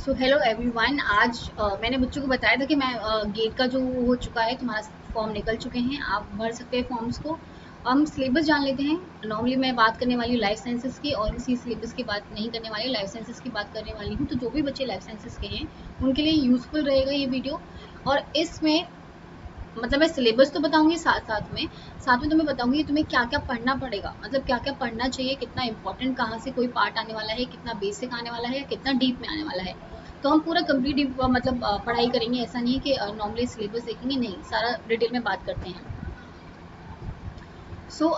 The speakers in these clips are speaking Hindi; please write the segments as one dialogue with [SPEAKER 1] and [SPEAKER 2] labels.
[SPEAKER 1] So hello everyone. आज मैंने बच्चों को बताया था कि मैं गेट का जो हो चुका है, तुम्हारा फॉर्म निकल चुके हैं, आप भर सकते हैं फॉर्म्स को। हम सिलेबस जान लेते हैं। नॉर्मली मैं बात करने वाली लाइफ साइंसेस की और इसी सिलेबस की बात नहीं करने वाली, लाइफ साइंसेस की बात करने वाली हूँ। तो जो भी बच्चे लाइफ साइंसेस के हैं उनके लिए यूज़फुल रहेगा ये वीडियो। और इसमें मतलब मैं सिलेबस तो बताऊंगी, साथ में तुम्हें बताऊंगी तुम्हें क्या क्या पढ़ना पड़ेगा, मतलब क्या क्या पढ़ना चाहिए, कितना इंपॉर्टेंट कहाँ से कोई पार्ट आने वाला है, कितना बेसिक आने वाला है, कितना डीप में आने वाला है। तो हम पूरा कंप्लीट मतलब पढ़ाई करेंगे। ऐसा नहीं है कि नॉर्मली सिलेबस देखेंगे, नहीं, सारा डिटेल में बात करते हैं। सो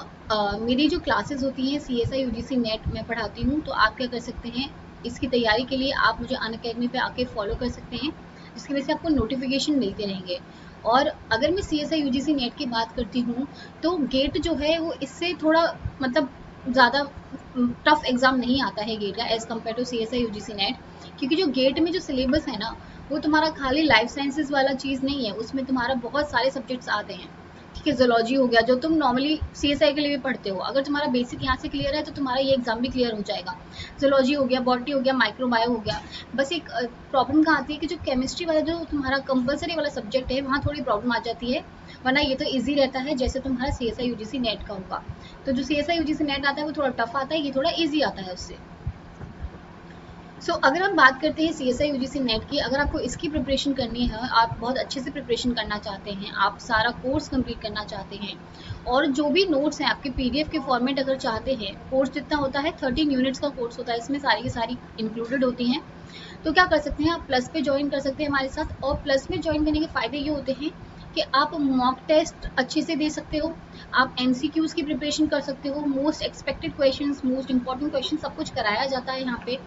[SPEAKER 1] मेरी जो क्लासेस होती हैं CSI UGC नेट में पढ़ाती हूँ। तो आप क्या कर सकते हैं, इसकी तैयारी के लिए आप मुझे अनअकैडमी पे आके फॉलो कर सकते हैं, जिसकी वजह से आपको नोटिफिकेशन मिलते रहेंगे। और अगर मैं CSI UGC नेट की बात करती हूँ तो गेट जो है वो इससे थोड़ा मतलब ज़्यादा टफ एग्ज़ाम नहीं आता है गेट का as compared to CSI UGC NET. क्योंकि जो गेट में जो सिलेबस है ना, वो तुम्हारा खाली लाइफ साइंसेस वाला चीज़ नहीं है, उसमें तुम्हारा बहुत सारे सब्जेक्ट्स आते हैं। ठीक है, ज़ूलॉजी हो गया जो तुम नॉर्मली CSI के लिए भी पढ़ते हो। अगर तुम्हारा बेसिक यहाँ से क्लियर है तो तुम्हारा ये एग्जाम भी क्लियर हो जाएगा। ज़ूलॉजी हो गया, बॉटनी हो गया, माइक्रोबायो हो गया। बस एक प्रॉब्लम कहाँ आती है कि जो केमिस्ट्री वाला जो तुम्हारा कंपलसरी वाला सब्जेक्ट है वहाँ थोड़ी प्रॉब्लम आ जाती है। वरना ये तो ईजी रहता है जैसे तुम्हारा CSI UGC नेट का होगा। तो जो CSI UGC नेट आता है वो थोड़ा टफ आता है, ये थोड़ा ईजी आता है उससे। अगर हम बात करते हैं CSI UGC नेट की, अगर आपको इसकी प्रिपरेशन करनी है, आप बहुत अच्छे से प्रिपरेशन करना चाहते हैं, आप सारा कोर्स कंप्लीट करना चाहते हैं और जो भी नोट्स हैं आपके PDF के फॉर्मेट अगर चाहते हैं, कोर्स जितना होता है 13 यूनिट्स का कोर्स होता है, इसमें सारी की सारी इंक्लूडेड होती हैं। तो क्या कर सकते हैं, आप प्लस पे ज्वाइन कर सकते हैं हमारे साथ। और प्लस में ज्वाइन करने के फ़ायदे ये होते हैं कि आप मॉक टेस्ट अच्छे से दे सकते हो, आप MCQs की प्रिपरेशन कर सकते हो, most expected questions, most important question सब कुछ कराया जाता है यहाँ पे।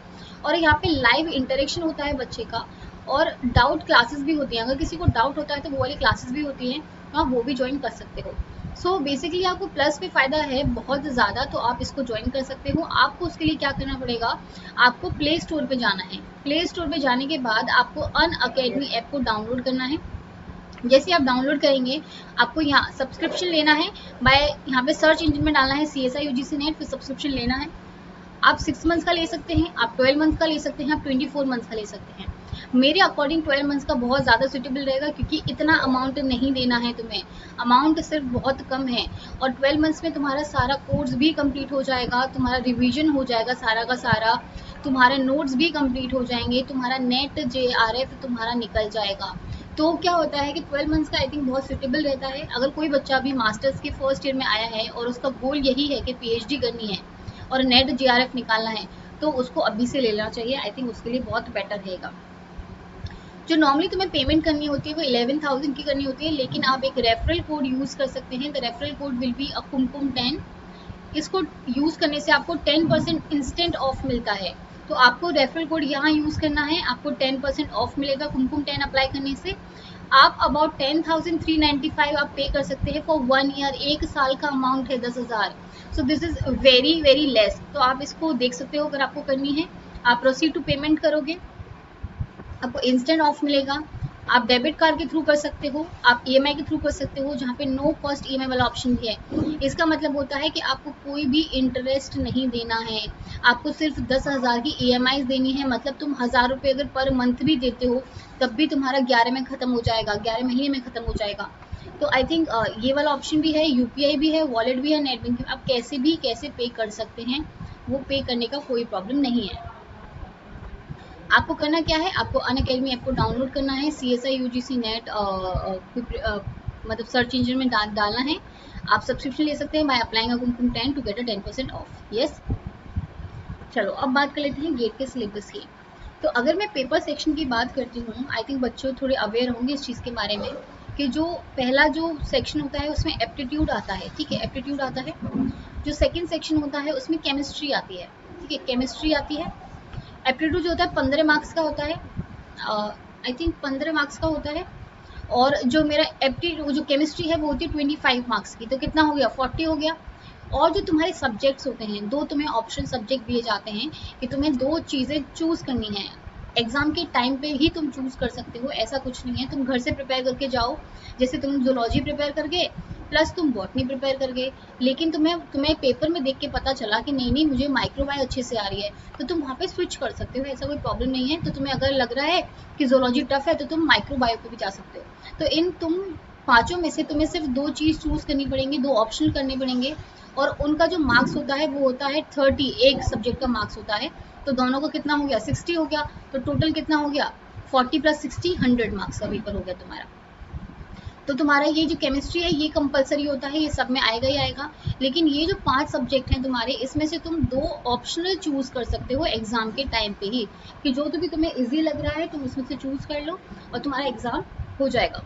[SPEAKER 1] और यहाँ पे लाइव इंटरेक्शन होता है बच्चे का, और डाउट क्लासेस भी होती हैं। अगर किसी को डाउट होता है तो वो वाली क्लासेस भी होती हैं, आप वो भी ज्वाइन कर सकते हो। बेसिकली आपको प्लस पे फ़ायदा है बहुत ज़्यादा, तो आप इसको ज्वाइन कर सकते हो। आपको उसके लिए क्या करना पड़ेगा, आपको प्ले स्टोर पे जाना है। प्ले स्टोर पे जाने के बाद आपको अनअकैडमी ऐप को डाउनलोड करना है। जैसे आप डाउनलोड करेंगे, आपको यहाँ सब्सक्रिप्शन लेना है। बाय यहाँ पे सर्च इंजन में डालना है CSI UGC नेट, फिर सब्सक्रिप्शन लेना है। आप 6 मंथ्स का ले सकते हैं, आप 12 मंथ्स का ले सकते हैं, आप 24 मंथ्स का ले सकते हैं। मेरे अकॉर्डिंग 12 मंथ्स का बहुत ज़्यादा सूटेबल रहेगा, क्योंकि इतना अमाउंट नहीं देना है तुम्हें, अमाउंट सिर्फ बहुत कम है। और 12 मंथ्स में तुम्हारा सारा कोर्स भी कंप्लीट हो जाएगा, तुम्हारा रिवीजन हो जाएगा सारा का सारा, तुम्हारे नोट्स भी कंप्लीट हो जाएंगे, तुम्हारा नेट JRF तुम्हारा निकल जाएगा। तो क्या होता है कि 12 मंथ्स का आई थिंक बहुत सूटेबल रहता है। अगर कोई बच्चा अभी मास्टर्स के फर्स्ट ईयर में आया है और उसका गोल यही है कि PhD करनी है और नेट JRF निकालना है, तो उसको अभी से ले लेना चाहिए। आई थिंक उसके लिए बहुत बेटर रहेगा। जो नॉर्मली तुम्हें पेमेंट करनी होती है वो 11,000 की करनी होती है, लेकिन आप एक रेफरल कोड यूज़ कर सकते हैं। The referral code will be Kumkum 10। इसको यूज़ करने से आपको 10% इंस्टेंट ऑफ मिलता है। तो आपको रेफरल कोड यहाँ यूज़ करना है, आपको 10% ऑफ मिलेगा कुमकुम 10 अप्लाई करने से। आप अबाउट 10,395 आप पे कर सकते हैं फॉर 1 ईयर। 1 साल का अमाउंट है 10,000। So this is very very less. तो आप इसको देख सकते हो, अगर आपको करनी है आप प्रोसीड टू पेमेंट करोगे, आपको इंस्टेंट ऑफ मिलेगा। आप डेबिट कार्ड के थ्रू कर सकते हो, आप EMI के थ्रू कर सकते हो, जहाँ पे नो कॉस्ट EMI वाला ऑप्शन भी है। इसका मतलब होता है कि आपको कोई भी इंटरेस्ट नहीं देना है, आपको सिर्फ 10,000 की EMI देनी है। मतलब तुम 1,000 रुपये अगर पर मंथ भी देते हो तब भी तुम्हारा 11 में ख़त्म हो जाएगा, 11 महीने में ख़त्म हो जाएगा। तो आई थिंक ये वाला ऑप्शन भी है, UPI भी है, वॉलेट भी है, नेट बैंकिंग, आप कैसे पे कर सकते हैं, वो पे करने का कोई प्रॉब्लम नहीं है। आपको करना क्या है, आपको अनअकैडमी ऐप को डाउनलोड करना है, CSI UGC नेट मतलब सर्च इंजन में डालना है। आप सब्सक्रिप्शन ले सकते हैं by applying Kumkum 10 to get a 10% off. Yes, चलो अब बात कर लेते हैं गेट के सिलेबस की। तो अगर मैं पेपर सेक्शन की बात करती हूँ, आई थिंक बच्चों थोड़े अवेयर होंगे इस चीज़ के बारे में कि जो पहला जो सेक्शन होता है उसमें एप्टीट्यूड आता है। ठीक है, एप्टीट्यूड आता है। जो सेकेंड सेक्शन होता है उसमें केमिस्ट्री आती है। ठीक है, केमिस्ट्री आती है। एप्टीट्यूड जो होता है 15 मार्क्स का होता है, आई थिंक 15 मार्क्स का होता है। और जो मेरा एप्टीट्यूड जो केमिस्ट्री है वो होती है 25 मार्क्स की। तो कितना हो गया, 40 हो गया। और जो तुम्हारे सब्जेक्ट्स होते हैं, दो तुम्हें ऑप्शन सब्जेक्ट दिए जाते हैं कि तुम्हें दो चीज़ें चूज़ करनी है। एग्जाम के टाइम पे ही तुम चूज़ कर सकते हो, ऐसा कुछ नहीं है। तुम घर से प्रिपेयर करके जाओ, जैसे तुम जूलॉजी प्रिपेयर करके प्लस तुम बॉटनी प्रिपेयर कर गए, लेकिन तुम्हें पेपर में देख के पता चला कि नहीं मुझे माइक्रोबायो अच्छे से आ रही है, तो तुम वहाँ पे स्विच कर सकते हो, ऐसा कोई प्रॉब्लम नहीं है। तो तुम्हें अगर लग रहा है कि ज़ूलॉजी टफ है तो तुम माइक्रोबायो पे भी जा सकते हो। तो इन तुम पाँचों में से तुम्हें सिर्फ 2 चीज़ चूज़ करनी पड़ेंगी, 2 ऑप्शनल करने पड़ेंगे, और उनका जो मार्क्स होता है वो होता है 30, एक सब्जेक्ट का मार्क्स होता है। तो दोनों का कितना हो गया, 60 हो गया। तो टोटल कितना हो गया, 40 + 60 100 मार्क्स का पेपर हो गया तुम्हारा। तो तुम्हारा ये जो केमिस्ट्री है ये कंपलसरी होता है, ये सब में आएगा ही आएगा। लेकिन ये जो 5 सब्जेक्ट हैं तुम्हारे, इसमें से तुम 2 ऑप्शनल चूज कर सकते हो एग्जाम के टाइम पे ही, कि जो भी तुम्हें इजी लग रहा है तुम उसमें से चूज कर लो और तुम्हारा एग्जाम हो जाएगा।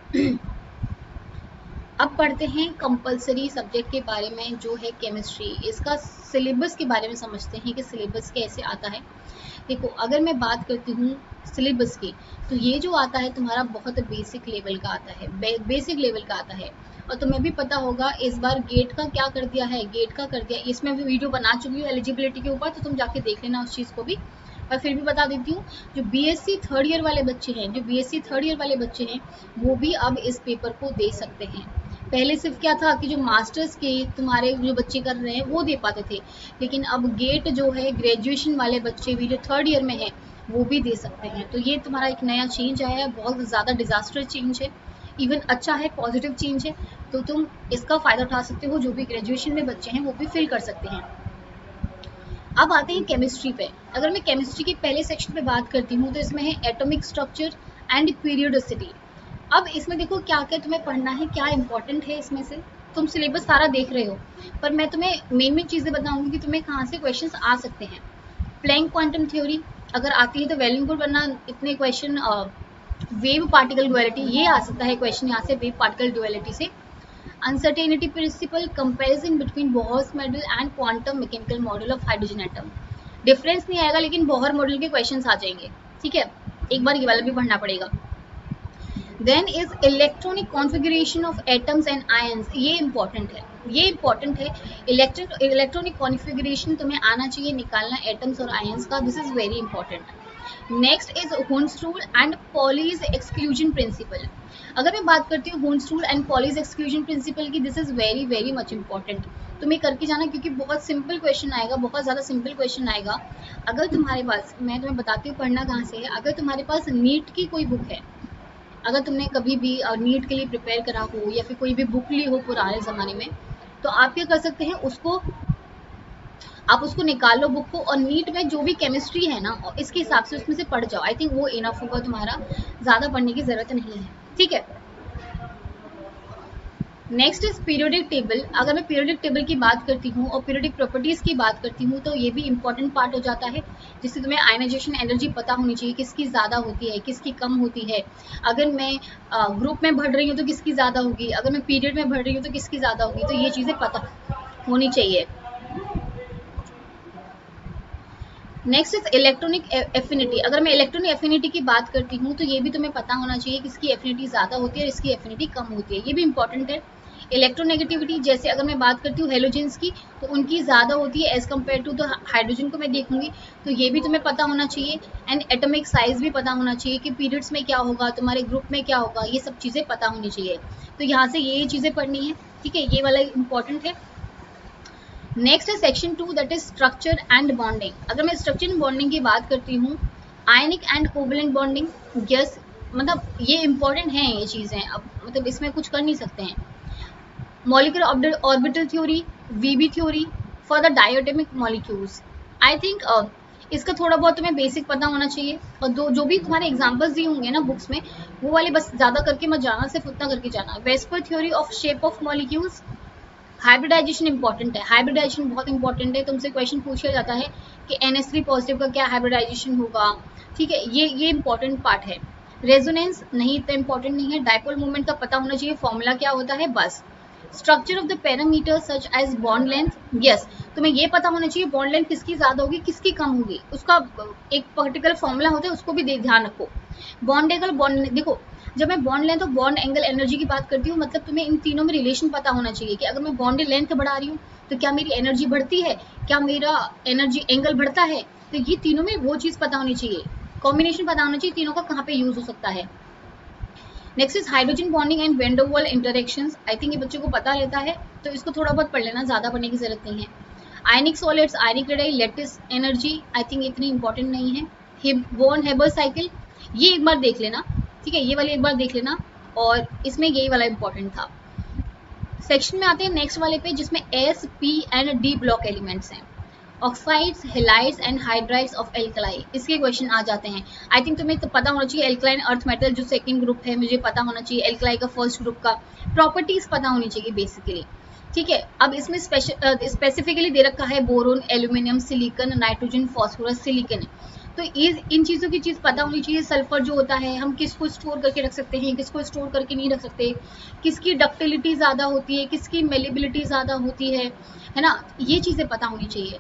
[SPEAKER 1] अब पढ़ते हैं कंपलसरी सब्जेक्ट के बारे में, जो है केमिस्ट्री। इसका सिलेबस के बारे में समझते हैं कि सिलेबस कैसे आता है। देखो, अगर मैं बात करती हूँ सिलेबस की, तो ये जो आता है तुम्हारा बहुत बेसिक लेवल का आता है, बेसिक लेवल का आता है। और तुम्हें भी पता होगा इस बार गेट का क्या कर दिया है, गेट का कर दिया, इसमें भी वीडियो बना चुकी हूँ एलिजिबिलिटी के ऊपर, तो तुम जाके देख लेना उस चीज़ को भी। और फिर भी बता देती हूँ, जो बीएससी थर्ड ईयर वाले बच्चे हैं, वो भी अब इस पेपर को दे सकते हैं। पहले सिर्फ क्या था कि जो मास्टर्स के तुम्हारे जो बच्चे कर रहे हैं वो दे पाते थे, लेकिन अब गेट जो है ग्रेजुएशन वाले बच्चे भी जो थर्ड ईयर में है वो भी दे सकते हैं। तो ये तुम्हारा एक नया चेंज आया है, बहुत ज़्यादा डिजास्टर चेंज है, इवन अच्छा है, पॉजिटिव चेंज है। तो तुम इसका फ़ायदा उठा सकते हो, जो भी ग्रेजुएशन में बच्चे हैं वो भी फिल कर सकते हैं। अब आते हैं केमिस्ट्री पे। अगर मैं केमिस्ट्री के पहले सेक्शन पे बात करती हूँ तो इसमें है एटॉमिक स्ट्रक्चर एंड पीरियोडिसिटी। अब इसमें देखो क्या क्या तुम्हें पढ़ना है, क्या इंपॉर्टेंट है इसमें से। तुम सिलेबस सारा देख रहे हो, पर मैं तुम्हें मेन चीज़ें बताऊंगी कि तुम्हें कहाँ से क्वेश्चंस आ सकते हैं। प्लैंक क्वांटम थ्योरी अगर आती है तो वेल एंड गुड, वरना इतने क्वेश्चन वेव पार्टिकल ड्युअलिटी, ये आ सकता है क्वेश्चन यहाँ से वेव पार्टिकल ड्युअलिटी से। Uncertainty principle, comparison between Bohr's model and quantum mechanical model of hydrogen atom. Difference नहीं आएगा लेकिन बोहर मॉडल के क्वेश्चंस आ जाएंगे, ठीक है, एक बार ये वाला भी पढ़ना पड़ेगा। Then is electronic configuration of atoms and ions, ये इंपॉर्टेंट है, इलेक्ट्रॉनिक कॉन्फ़िगरेशन तुम्हें आना चाहिए निकालना एटम्स और आयंस का, this is very important. Next is Hund's rule and Pauli's exclusion principle. अगर मैं बात करती हूँ Hund's rule and Pauli's exclusion principle की, this is very very much important, तुम्हें करके जाना, क्योंकि बहुत सिंपल क्वेश्चन आएगा, बहुत ज़्यादा सिंपल क्वेश्चन आएगा। अगर तुम्हारे पास, मैं तुम्हें बताती हूँ पढ़ना कहाँ से है, अगर तुम्हारे पास नीट की कोई बुक है, अगर तुमने कभी भी नीट के लिए प्रिपेयर करा हो या फिर कोई भी बुक ली हो पुराने ज़माने में, तो आप क्या कर सकते हैं, आप उसको निकाल लो बुक को, और नीट में जो भी केमिस्ट्री है ना इसके हिसाब से उसमें से पढ़ जाओ। आई थिंक वो इनफ होगा, तुम्हारा ज़्यादा पढ़ने की ज़रूरत नहीं है, ठीक है। Next is periodic table. अगर मैं पीरियोडिक टेबल की बात करती हूँ और पीरियोडिक प्रॉपर्टीज की बात करती हूँ, तो ये भी इंपॉर्टेंट पार्ट हो जाता है, जिससे तुम्हें आयनाइजेशन एनर्जी पता होनी चाहिए, किसकी ज़्यादा होती है, किसकी कम होती है। अगर मैं ग्रुप में बढ़ रही हूँ तो किसकी ज़्यादा होगी, अगर मैं पीरियड में बढ़ रही हूँ तो किसकी ज़्यादा होगी, तो ये चीज़ें पता होनी चाहिए। Next is electronic affinity. अगर मैं इलेक्ट्रॉनिक एफिनिटी की बात करती हूँ तो ये भी तुम्हें पता होना चाहिए किसकी एफिनिटी ज़्यादा होती है और इसकी एफिनिटी कम होती है, ये भी इंपॉर्टेंट है। इलेक्ट्रोनेगेटिविटी, जैसे अगर मैं बात करती हूँ हेलोजेंस की, तो उनकी ज़्यादा होती है एज कम्पेयर टू, तो हाइड्रोजन को मैं देखूंगी, तो ये भी तुम्हें पता होना चाहिए। एंड एटॉमिक साइज भी पता होना चाहिए कि पीरियड्स में क्या होगा, तुम्हारे ग्रुप में क्या होगा, ये सब चीज़ें पता होनी चाहिए। तो यहाँ से ये चीज़ें पढ़नी है, ठीक है, ये वाला इंपॉर्टेंट है। नेक्स्ट है section 2, that is structure and bonding. अगर मैं स्ट्रक्चर एंड बॉन्डिंग की बात करती हूँ, आयनिक एंड कोवलेंट बॉन्डिंग, यस, मतलब ये इंपॉर्टेंट है ये चीज़ें, अब मतलब इसमें कुछ कर नहीं सकते हैं। Molecular orbital theory, VB theory for the diatomic molecules. I think इसका थोड़ा बहुत तुम्हें बेसिक पता होना चाहिए, और जो भी तुम्हारे एग्जांपल्स दिए होंगे ना बुक्स में, वो वाले बस ज़्यादा करके मत जाना, सिर्फ उतना करके जाना। VSEPR theory of shape of molecules. Hybridisation important है, हाइब्रिडाइजेशन बहुत इंपॉर्टेंट है, तुमसे क्वेश्चन पूछा जाता है कि NH3 पॉजिटिव का क्या हाइब्रिडाइजेशन होगा, ठीक है, ये इंपॉर्टेंट पार्ट है। रेजोनेंस नहीं, इतना इंपॉर्टेंट नहीं है। डाइपोल मूवमेंट का पता होना चाहिए, फॉर्मूला क्या होता है, बस। Structure of the parameter such as bond length, yes, तुम्हें ये पता होना चाहिए बॉन्ड लेंथ किसकी ज़्यादा होगी किसकी कम होगी, उसका एक पर्टिकुलर फॉर्मूला होता है, उसको भी ध्यान रखो। बॉन्ड एंगल, बॉन्ड, देखो जब मैं बॉन्ड लेंथ और बॉन्ड एंगल एनर्जी की बात करती हूँ, मतलब तुम्हें इन तीनों में रिलेशन पता होना चाहिए कि अगर मैं बॉन्ड लेंथ बढ़ा रही हूँ तो क्या मेरी एनर्जी बढ़ती है, क्या मेरा एनर्जी एंगल बढ़ता है, तो ये तीनों में वो चीज़ पता होनी चाहिए, कॉम्बिनेशन पता होना चाहिए तीनों का कहाँ पे यूज हो सकता है। Next is hydrogen bonding and van der Waals interactions. I think ये बच्चों को पता रहता है, तो इसको थोड़ा बहुत पढ़ लेना, ज़्यादा पढ़ने की जरूरत नहीं है। आयनिक solids, ionic radii, lattice energy, I think इतनी इंपॉर्टेंट नहीं है। बोर्न हेबर साइकिल, ये एक बार देख लेना, ठीक है, ये वाले एक बार देख लेना, और इसमें यही वाला इंपॉर्टेंट था। सेक्शन में आते हैं नेक्स्ट वाले पे, जिसमें S, P and D block elements हैं। Oxides, halides and hydrides of alkali, इसके क्वेश्चन आ जाते हैं। आई थिंक तुम्हें तो पता होना चाहिए एल्कलाइन अर्थ मेटल जो सेकंड ग्रुप है, मुझे पता होना चाहिए एल्कलाई का फर्स्ट ग्रुप का प्रॉपर्टीज पता होनी चाहिए बेसिकली, ठीक है। अब इसमें स्पेसिफिकली दे रखा है boron, aluminium, silicon, nitrogen, phosphorus, silicon, तो इन चीज़ों की चीज़ पता होनी चाहिए। सल्फर जो होता है हम किसको स्टोर करके रख सकते हैं, किसको स्टोर करके नहीं रख सकते, किसकी डक्टिलिटी ज़्यादा होती है, किसकी मेलेबिलिटी ज़्यादा होती है ना, ये चीज़ें पता होनी चाहिए।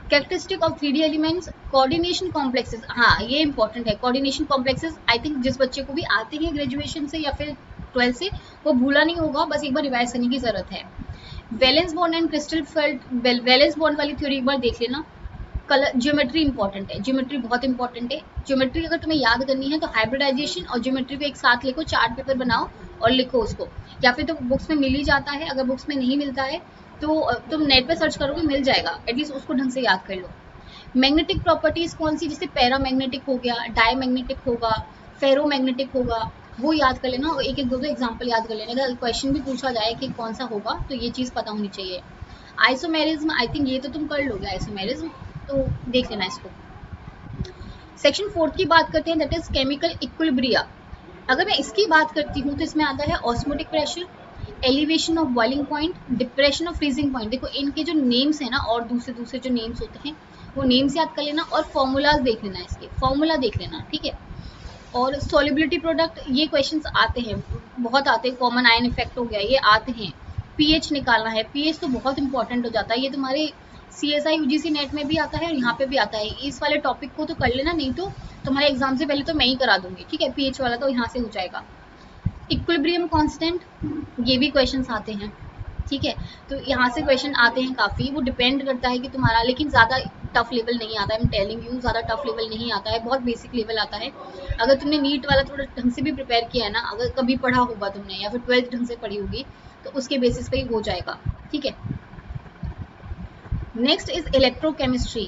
[SPEAKER 1] Characteristic of 3D elements, coordination complexes, हाँ ये इंपॉर्टेंट है। कोऑर्डिनेशन कॉम्प्लेक्सेस आई थिंक जिस बच्चे को भी आते हैं ग्रेजुएशन से या फिर 12th से, वो भूला नहीं होगा, बस एक बार रिवाइज करने की जरूरत है। Valence bond and crystal felt, valence bond वाली थ्योरी एक बार देख लेना। कलर ज्योमेट्री इंपॉर्टेंट है, ज्योमेट्री बहुत इंपॉर्टेंट है। ज्योमेट्री अगर तुम्हें याद करनी है तो हाइब्रिडाइजेशन और ज्योमेट्री को एक साथ लिखो, चार्ट पेपर बनाओ और लिखो उसको, या फिर तो बुक्स में मिल ही जाता है, अगर बुक्स में नहीं मिलता है तो तुम नेट पे सर्च करोगे मिल जाएगा, एटलीस्ट उसको ढंग से याद कर लो। मैग्नेटिक प्रॉपर्टीज कौन सी, जैसे पैरामैग्नेटिक हो गया, डायमैग्नेटिक होगा, फेरोमैग्नेटिक होगा, वो याद कर लेना, और एक एक दो एग्जाम्पल याद कर लेना। अगर क्वेश्चन भी पूछा जाए कि कौन सा होगा तो ये चीज़ पता होनी चाहिए। आइसोमेरिज्म, आई थिंक ये तो तुम कर लोगे आइसोमेरिज्म, तो देख लेना इसको। सेक्शन 4 की बात करते हैं, दैट इज केमिकल इक्विलिब्रिया। अगर मैं इसकी बात करती हूँ तो इसमें आता है osmotic pressure, elevation of boiling point, depression of freezing point. देखो इनके जो नेम्स है ना, और दूसरे जो नेम्स होते हैं वो नेम्स याद कर लेना, और फॉर्मूलाज देख लेना, इसके फॉर्मूला देख लेना, ठीक है। और सॉल्युबिलिटी प्रोडक्ट, ये क्वेश्चंस आते हैं, बहुत आते हैं, कॉमन आयन इफेक्ट हो गया, ये आते हैं। पीएच निकालना है, पीएच तो बहुत इंपॉर्टेंट हो जाता है, ये तुम्हारे CSI UGC नेट में भी आता है और यहाँ पे भी आता है। इस वाले टॉपिक को तो कर लेना, नहीं तो तुम्हारे एग्जाम से पहले तो मैं ही करा दूंगी, ठीक है। पीएच वाला तो यहाँ से हो जाएगा। इक्विलिब्रियम कांस्टेंट, ये भी क्वेश्चंस आते हैं, ठीक है। तो यहाँ से क्वेश्चन आते हैं काफ़ी, वो डिपेंड करता है कि तुम्हारा, लेकिन ज़्यादा टफ लेवल नहीं आता है, मैं टेलिंग यू, ज़्यादा टफ लेवल नहीं आता है, बहुत बेसिक लेवल आता है। अगर तुमने नीट वाला थोड़ा ढंग से भी प्रिपेयर किया है ना, अगर कभी पढ़ा होगा तुमने या फिर 12th ढंग से पढ़ी होगी, तो उसके बेसिस पे ही हो जाएगा, ठीक है। Next is electrochemistry.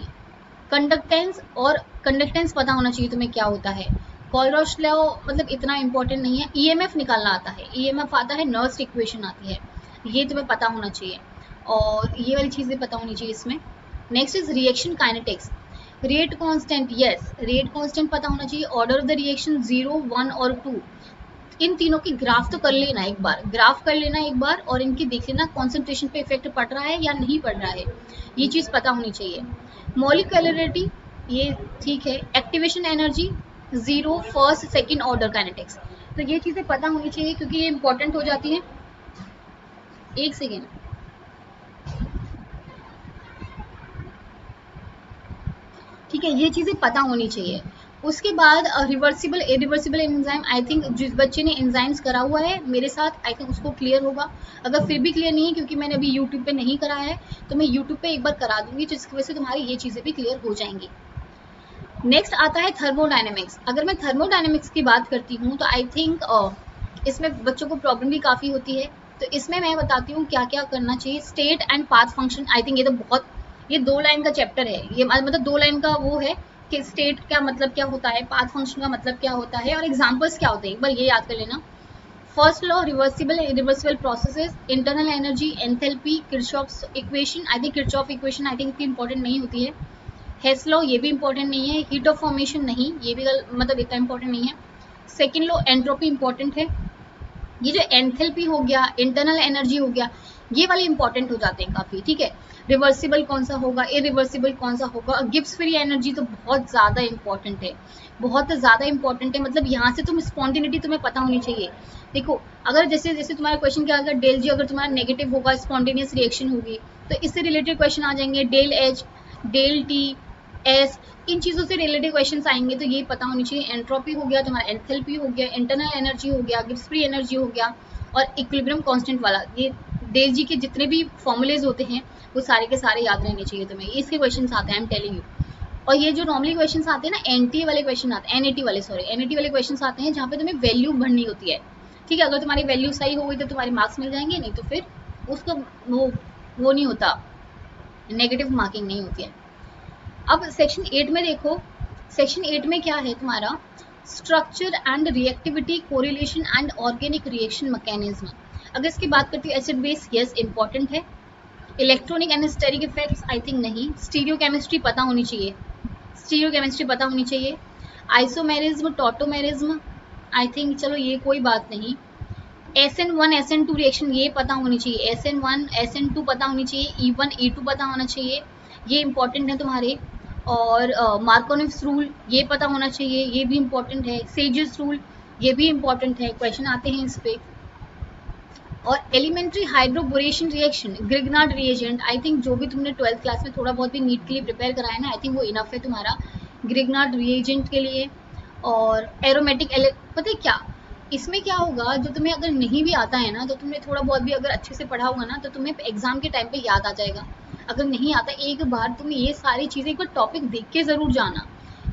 [SPEAKER 1] कंडक्टेंस, और कंडक्टेंस पता होना चाहिए तुम्हें क्या होता है। कोलरॉश लॉ मतलब इतना इंपॉर्टेंट नहीं है। EMF निकालना आता है, EMF आता है, नर्स इक्वेशन आती है, ये तुम्हें पता होना चाहिए, और ये वाली चीज़ें पता होनी चाहिए इसमें। Next is reaction kinetics, rate constant, yes rate constant पता होना चाहिए। ऑर्डर ऑफ द रिएक्शन 0, 1 और 2, इन तीनों की ग्राफ तो कर लेना एक बार, ग्राफ कर लेना एक बार, और इनकी देख लेना कॉन्सेंट्रेशन पे इफेक्ट पड़ रहा है या नहीं पड़ रहा है, ये चीज़ पता होनी चाहिए। मॉलिक्यूलरिटी, ये ठीक है। Activation energy 0, first second order kinetics, तो ये चीज़ें पता होनी चाहिए क्योंकि ये इंपॉर्टेंट हो जाती है। एक सेकेंड, ठीक है, ये चीज़ें पता होनी चाहिए। उसके बाद reversible irreversible enzyme, I think जिस बच्चे ने एंजाइम्स करा हुआ है मेरे साथ, आई थिंक उसको क्लियर होगा। अगर फिर भी क्लियर नहीं है, क्योंकि मैंने अभी यूट्यूब पे नहीं कराया है, तो मैं यूट्यूब पे एक बार करा दूंगी, जिसकी वजह से तुम्हारी ये चीज़ें भी क्लियर हो जाएंगी। नेक्स्ट आता है थर्मोडायनेमिक्स। अगर मैं थर्मोडायनेमिक्स की बात करती हूँ तो आई थिंक इसमें बच्चों को प्रॉब्लम भी काफ़ी होती है, तो इसमें मैं बताती हूँ क्या क्या करना चाहिए। State and path function, I think ये तो बहुत, ये 2 लाइन का चैप्टर है, ये मतलब 2 लाइन का वो है कि स्टेट का मतलब क्या होता है, पाथ फंक्शन का मतलब क्या होता है, और एग्जाम्पल्स क्या होते हैं, एक बार ये याद कर लेना। First law, reversible irreversible processes, internal energy, enthalpy, Kirchhoff's equation, I think Kirchhoff equation I think इतनी इंपॉर्टेंट नहीं होती है। हेस लॉ, ये भी इंपॉर्टेंट नहीं है। हीट ऑफ फॉर्मेशन नहीं, ये भी मतलब इतना इंपॉर्टेंट नहीं है। सेकेंड लॉ एंट्रोपी इंपॉर्टेंट है। ये जो एंथैल्पी हो गया, इंटरनल एनर्जी हो गया, ये वाले इंपॉर्टेंट हो जाते हैं काफ़ी, ठीक है। रिवर्सिबल कौन सा होगा, इरिवर्सिबल कौन सा होगा। गिब्स फ्री एनर्जी तो बहुत ज़्यादा इंपॉर्टेंट है, बहुत ज़्यादा इंपॉर्टेंट है, मतलब यहाँ से तुम स्पॉन्टिनिटी तुम्हें पता होनी चाहिए। देखो अगर जैसे जैसे तुम्हारा क्वेश्चन क्या होगा, डेल जी अगर तुम्हारा नेगेटिव होगा, स्पॉन्टेनियस रिएक्शन होगी, तो इससे रिलेटेड क्वेश्चन आ जाएंगे। Del H, del T, S, इन चीज़ों से रिलेटेड क्वेश्चंस आएंगे, तो ये पता होनी चाहिए। एंट्रोपी हो गया, तुम्हारा एंथैल्पी हो गया, इंटरनल एनर्जी हो गया, गिब्स फ्री एनर्जी हो गया, और इक्विलिब्रियम कांस्टेंट वाला, ये डेल जी के जितने भी फॉर्मूलेज होते हैं वो सारे के सारे याद रहने चाहिए तुम्हें, इसके क्वेश्चंस आते हैं, आई एम टेलिंग यू। और ये जो नॉर्मली क्वेश्चन आते हैं ना, एनटी वाले क्वेश्चन आते हैं, एनएटी वाले, सॉरी एनएटी वाले क्वेश्चन आते हैं जहाँ पे तुम्हें वैल्यू भरनी होती है, ठीक है। अगर तुम्हारी वैल्यू सही हो गई तो तुम्हारे मार्क्स मिल जाएंगे, नहीं तो फिर उसको वो नहीं होता, नेगेटिव मार्किंग नहीं होती है। अब सेक्शन 8 में देखो, सेक्शन 8 में क्या है तुम्हारा, structure and reactivity, correlation and organic reaction mechanism. अगर इसकी बात करती हूँ, एसिड बेस यस इंपॉर्टेंट है। Electronic and steric effects I think नहीं। स्टीरियो केमिस्ट्री पता होनी चाहिए, स्टीरियो केमिस्ट्री पता होनी चाहिए। आइसोमेरिज्म, टॉटोमेरिज्म आई थिंक चलो ये कोई बात नहीं। SN1 SN2 रिएक्शन ये पता होनी चाहिए, SN1 SN2 पता होनी चाहिए, E1 E2 पता होना चाहिए, ये इंपॉर्टेंट है तुम्हारे। और मार्कोनिव्स रूल ये पता होना चाहिए, ये भी इंपॉर्टेंट है। सेजेस रूल ये भी इंपॉर्टेंट है, क्वेश्चन आते हैं इस पे। और elementary hydroboration reaction, Grignard reagent, I think जो भी तुमने 12th क्लास में थोड़ा बहुत भी नीट के लिए प्रिपेयर कराया ना, आई थिंक वो इनफ है तुम्हारा ग्रिग्नार्ड रिएजेंट के लिए। और एरोमेटिक पता है क्या इसमें क्या होगा, जो तुम्हें अगर नहीं भी आता है ना, तो तुमने थोड़ा बहुत भी अगर अच्छे से पढ़ा होगा ना, तो तुम्हें एग्जाम के टाइम पे याद आ जाएगा। अगर नहीं आता, एक बार तुम ये सारी चीज़ें एक बार टॉपिक देख के ज़रूर जाना,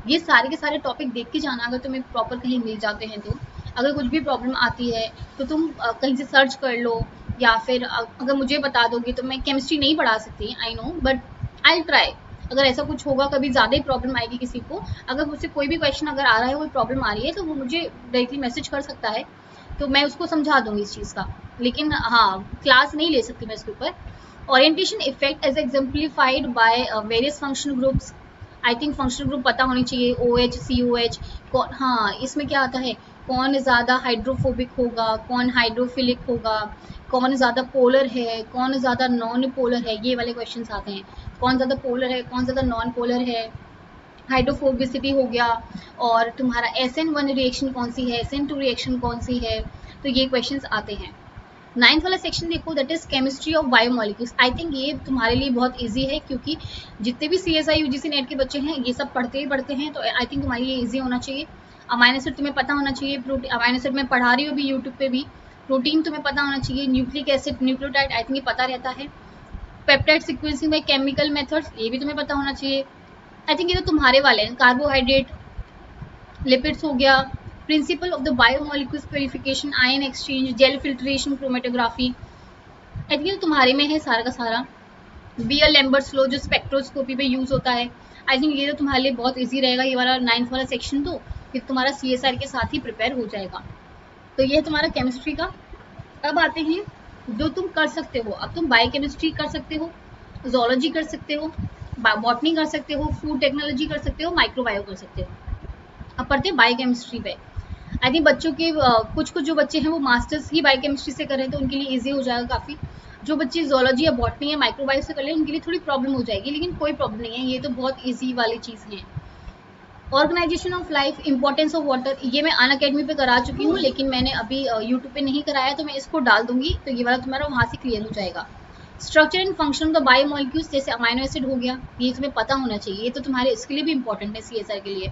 [SPEAKER 1] ये सारे के सारे टॉपिक देख के जाना। अगर तुम्हें प्रॉपर कहीं मिल जाते हैं तो अगर कुछ भी प्रॉब्लम आती है तो तुम कहीं से सर्च कर लो, या फिर अगर मुझे बता दोगे तो मैं केमिस्ट्री नहीं पढ़ा सकती, I know, but I try. अगर ऐसा कुछ होगा, कभी ज़्यादा ही प्रॉब्लम आएगी किसी को, अगर मुझसे कोई भी क्वेश्चन अगर आ रहा है, कोई प्रॉब्लम आ रही है, तो वो मुझे डायरेक्टली मैसेज कर सकता है, तो मैं उसको समझा दूंगी इस चीज़ का। लेकिन हाँ, क्लास नहीं ले सकती मैं इसके ऊपर। Orientation effect as exemplified by various functional groups, I think functional group पता होनी चाहिए, OH COH। हाँ, इसमें क्या आता है, कौन ज़्यादा हाइड्रोफोबिक होगा, कौन हाइड्रोफिलिक होगा, कौन ज़्यादा पोलर है, कौन ज़्यादा नॉन पोलर है, ये वाले क्वेश्चंस आते हैं। कौन ज़्यादा पोलर है, कौन ज़्यादा नॉन पोलर है, हाइड्रोफोबिसिटी हो गया। और तुम्हारा SN1 रिएक्शन कौन सी है, SN2 रिएक्शन कौन सी है, तो ये क्वेश्चंस आते हैं। 9th वाला सेक्शन देखो, that is chemistry of biomolecules. I think ये तुम्हारे लिए बहुत इजी है, क्योंकि जितने भी CSI UGC नेट के बच्चे हैं ये सब पढ़ते ही पढ़ते हैं, तो आई थिंक तुम्हारे लिए इजी होना चाहिए। अमाइनो एसिड तुम्हें पता होना चाहिए, अमाइनो एसिड में पढ़ा रही हो भी यूट्यूब पे भी। प्रोटीन तुम्हें पता होना चाहिए, न्यूक्लिक एसिड, न्यूक्लियोटाइड आई थिंक ये पता रहता है। पेप्टाइड सीक्वेंसिंग में केमिकल मेथड्स ये भी तुम्हें पता होना चाहिए। आई थिंक ये तो तुम्हारे वाले हैं। कार्बोहाइड्रेट, लिपिड्स हो गया, principle of the biomolecules purification, ion exchange, gel filtration, chromatography, I think तुम्हारे में है सारा का सारा। बीयर लैम्बर्ट्स लॉ जो स्पेक्ट्रोस्कोपी पे यूज होता है, आई थिंक ये तो तुम्हारे लिए बहुत इजी रहेगा, ये वाला 9th वाला सेक्शन, तो ये तुम्हारा CSR के साथ ही प्रिपेयर हो जाएगा। तो ये है तुम्हारा केमिस्ट्री का। अब आते हैं जो तुम कर सकते हो। अब तुम बायोकेमिस्ट्री कर सकते हो, जोलॉजी कर सकते हो, बॉटनी कर सकते हो, फूड टेक्नोलॉजी कर सकते हो, माइक्रोबायो कर सकते हो। अब पढ़ते हैं बायोकेमिस्ट्री पे। आई थिंक बच्चों के कुछ कुछ जो बच्चे हैं वो मास्टर्स ही बायोकेमिस्ट्री से कर रहे हैं, तो उनके लिए ईजी हो जाएगा काफ़ी। जो बच्चे जोलॉजी या बॉटनी या माइक्रोबायो से कर रहे हैं उनके लिए थोड़ी प्रॉब्लम हो जाएगी, लेकिन कोई प्रॉब्लम नहीं है, ये तो बहुत ईजी वाली चीज़ है। Organisation of life, importance of water, ये मैं अनअकैडमी पे करा चुकी हूँ, लेकिन मैंने अभी यूट्यूब पे नहीं कराया, तो मैं इसको डाल दूंगी, तो ये वाला तुम्हारा वहाँ से क्लियर हो जाएगा। Structure and function of the biomolecules, जैसे अमाइनो एसिड हो गया, ये तुम्हें पता होना चाहिए, ये तो तुम्हारे इसके लिए भी इंपॉर्टेंट है, CSR के लिए।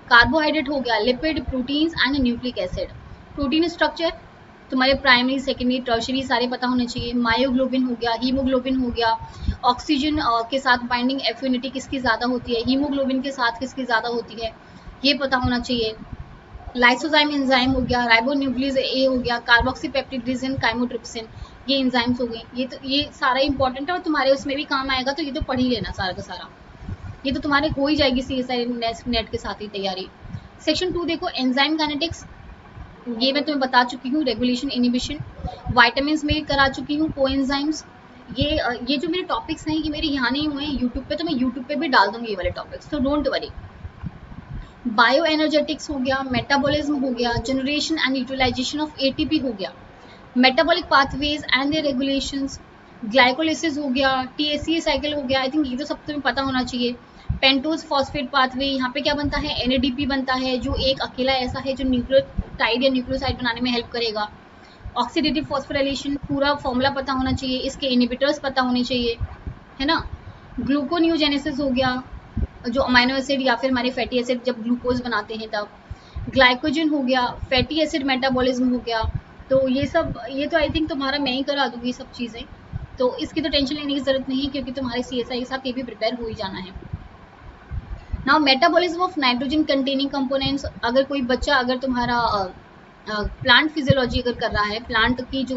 [SPEAKER 1] कार्बोहाइड्रेट हो गया, lipid, proteins and nucleic acid. Protein structure तुम्हारे प्राइमरी, सेकेंडरी, टर्शरी सारे पता होने चाहिए। मायोग्लोबिन हो गया, हीमोग्लोबिन हो गया, ऑक्सीजन के साथ बाइंडिंग एफिनिटी किसकी ज़्यादा होती है, हीमोग्लोबिन के साथ किसकी ज़्यादा होती है, ये पता होना चाहिए। लाइसोजाइम एंजाइम हो गया, राइबोन्यूक्लियस ए हो गया, कार्बोक्सीपेप्टिडिन, काइमोट्रिप्सिन, ये एंजाइम्स हो गई। ये सारा इंपॉर्टेंट है और तुम्हारे उसमें भी काम आएगा, तो ये तो पढ़ ही लेना सारा का सारा, ये तो तुम्हारे हो ही जाएगी CSI नेट के साथ ही तैयारी। सेक्शन 2 देखो, एंजाइम काइनेटिक्स, ये मैं तुम्हें बता चुकी हूँ। रेगुलेशन, इनिबिशन, वाइटामिन में करा चुकी हूँ, कोएंजाइम्स। ये जो मेरे टॉपिक्स हैं ये मेरे यहाँ नहीं हुए हैं यूट्यूब पे, तो मैं यूट्यूब पे भी डाल दूंगी ये वाले टॉपिक्स, तो डोंट वरी। बायो एनर्जेटिक्स हो गया, मेटाबॉलिज्म हो गया, generation and utilisation of ATP हो गया, metabolic pathways and their regulations, glycolysis हो गया, TACA साइकिल हो गया, आई थिंक ये तो सब तुम्हें पता होना चाहिए। पेंटोज फॉस्फेट पाथवे, यहाँ पे क्या बनता है, NADP बनता है, जो एक अकेला ऐसा है जो न्यूक्लियोटाइड या न्यूक्लियोसाइड बनाने में हेल्प करेगा। ऑक्सीडेटिव फॉस्फोराइलेशन पूरा फॉर्मूला पता होना चाहिए, इसके इनिबिटर्स पता होने चाहिए, है ना। ग्लूकोन्यूजेनेसिस हो गया, जो अमाइनो एसिड या फिर हमारे फैटी एसिड जब ग्लूकोज बनाते हैं तब। ग्लाइकोजन हो गया, फैटी एसिड मेटाबॉलिज्म हो गया। तो ये तो आई थिंक तुम्हारा मैं ही करा दूंगी सब चीज़ें, तो इसकी तो टेंशन लेने की ज़रूरत नहीं है, क्योंकि तुम्हारे CSI के साथ ये भी प्रिपेयर हो ही जाना है। Now metabolism of nitrogen containing components, अगर कोई बच्चा अगर तुम्हारा प्लांट फिजियोलॉजी अगर कर रहा है, प्लांट की जो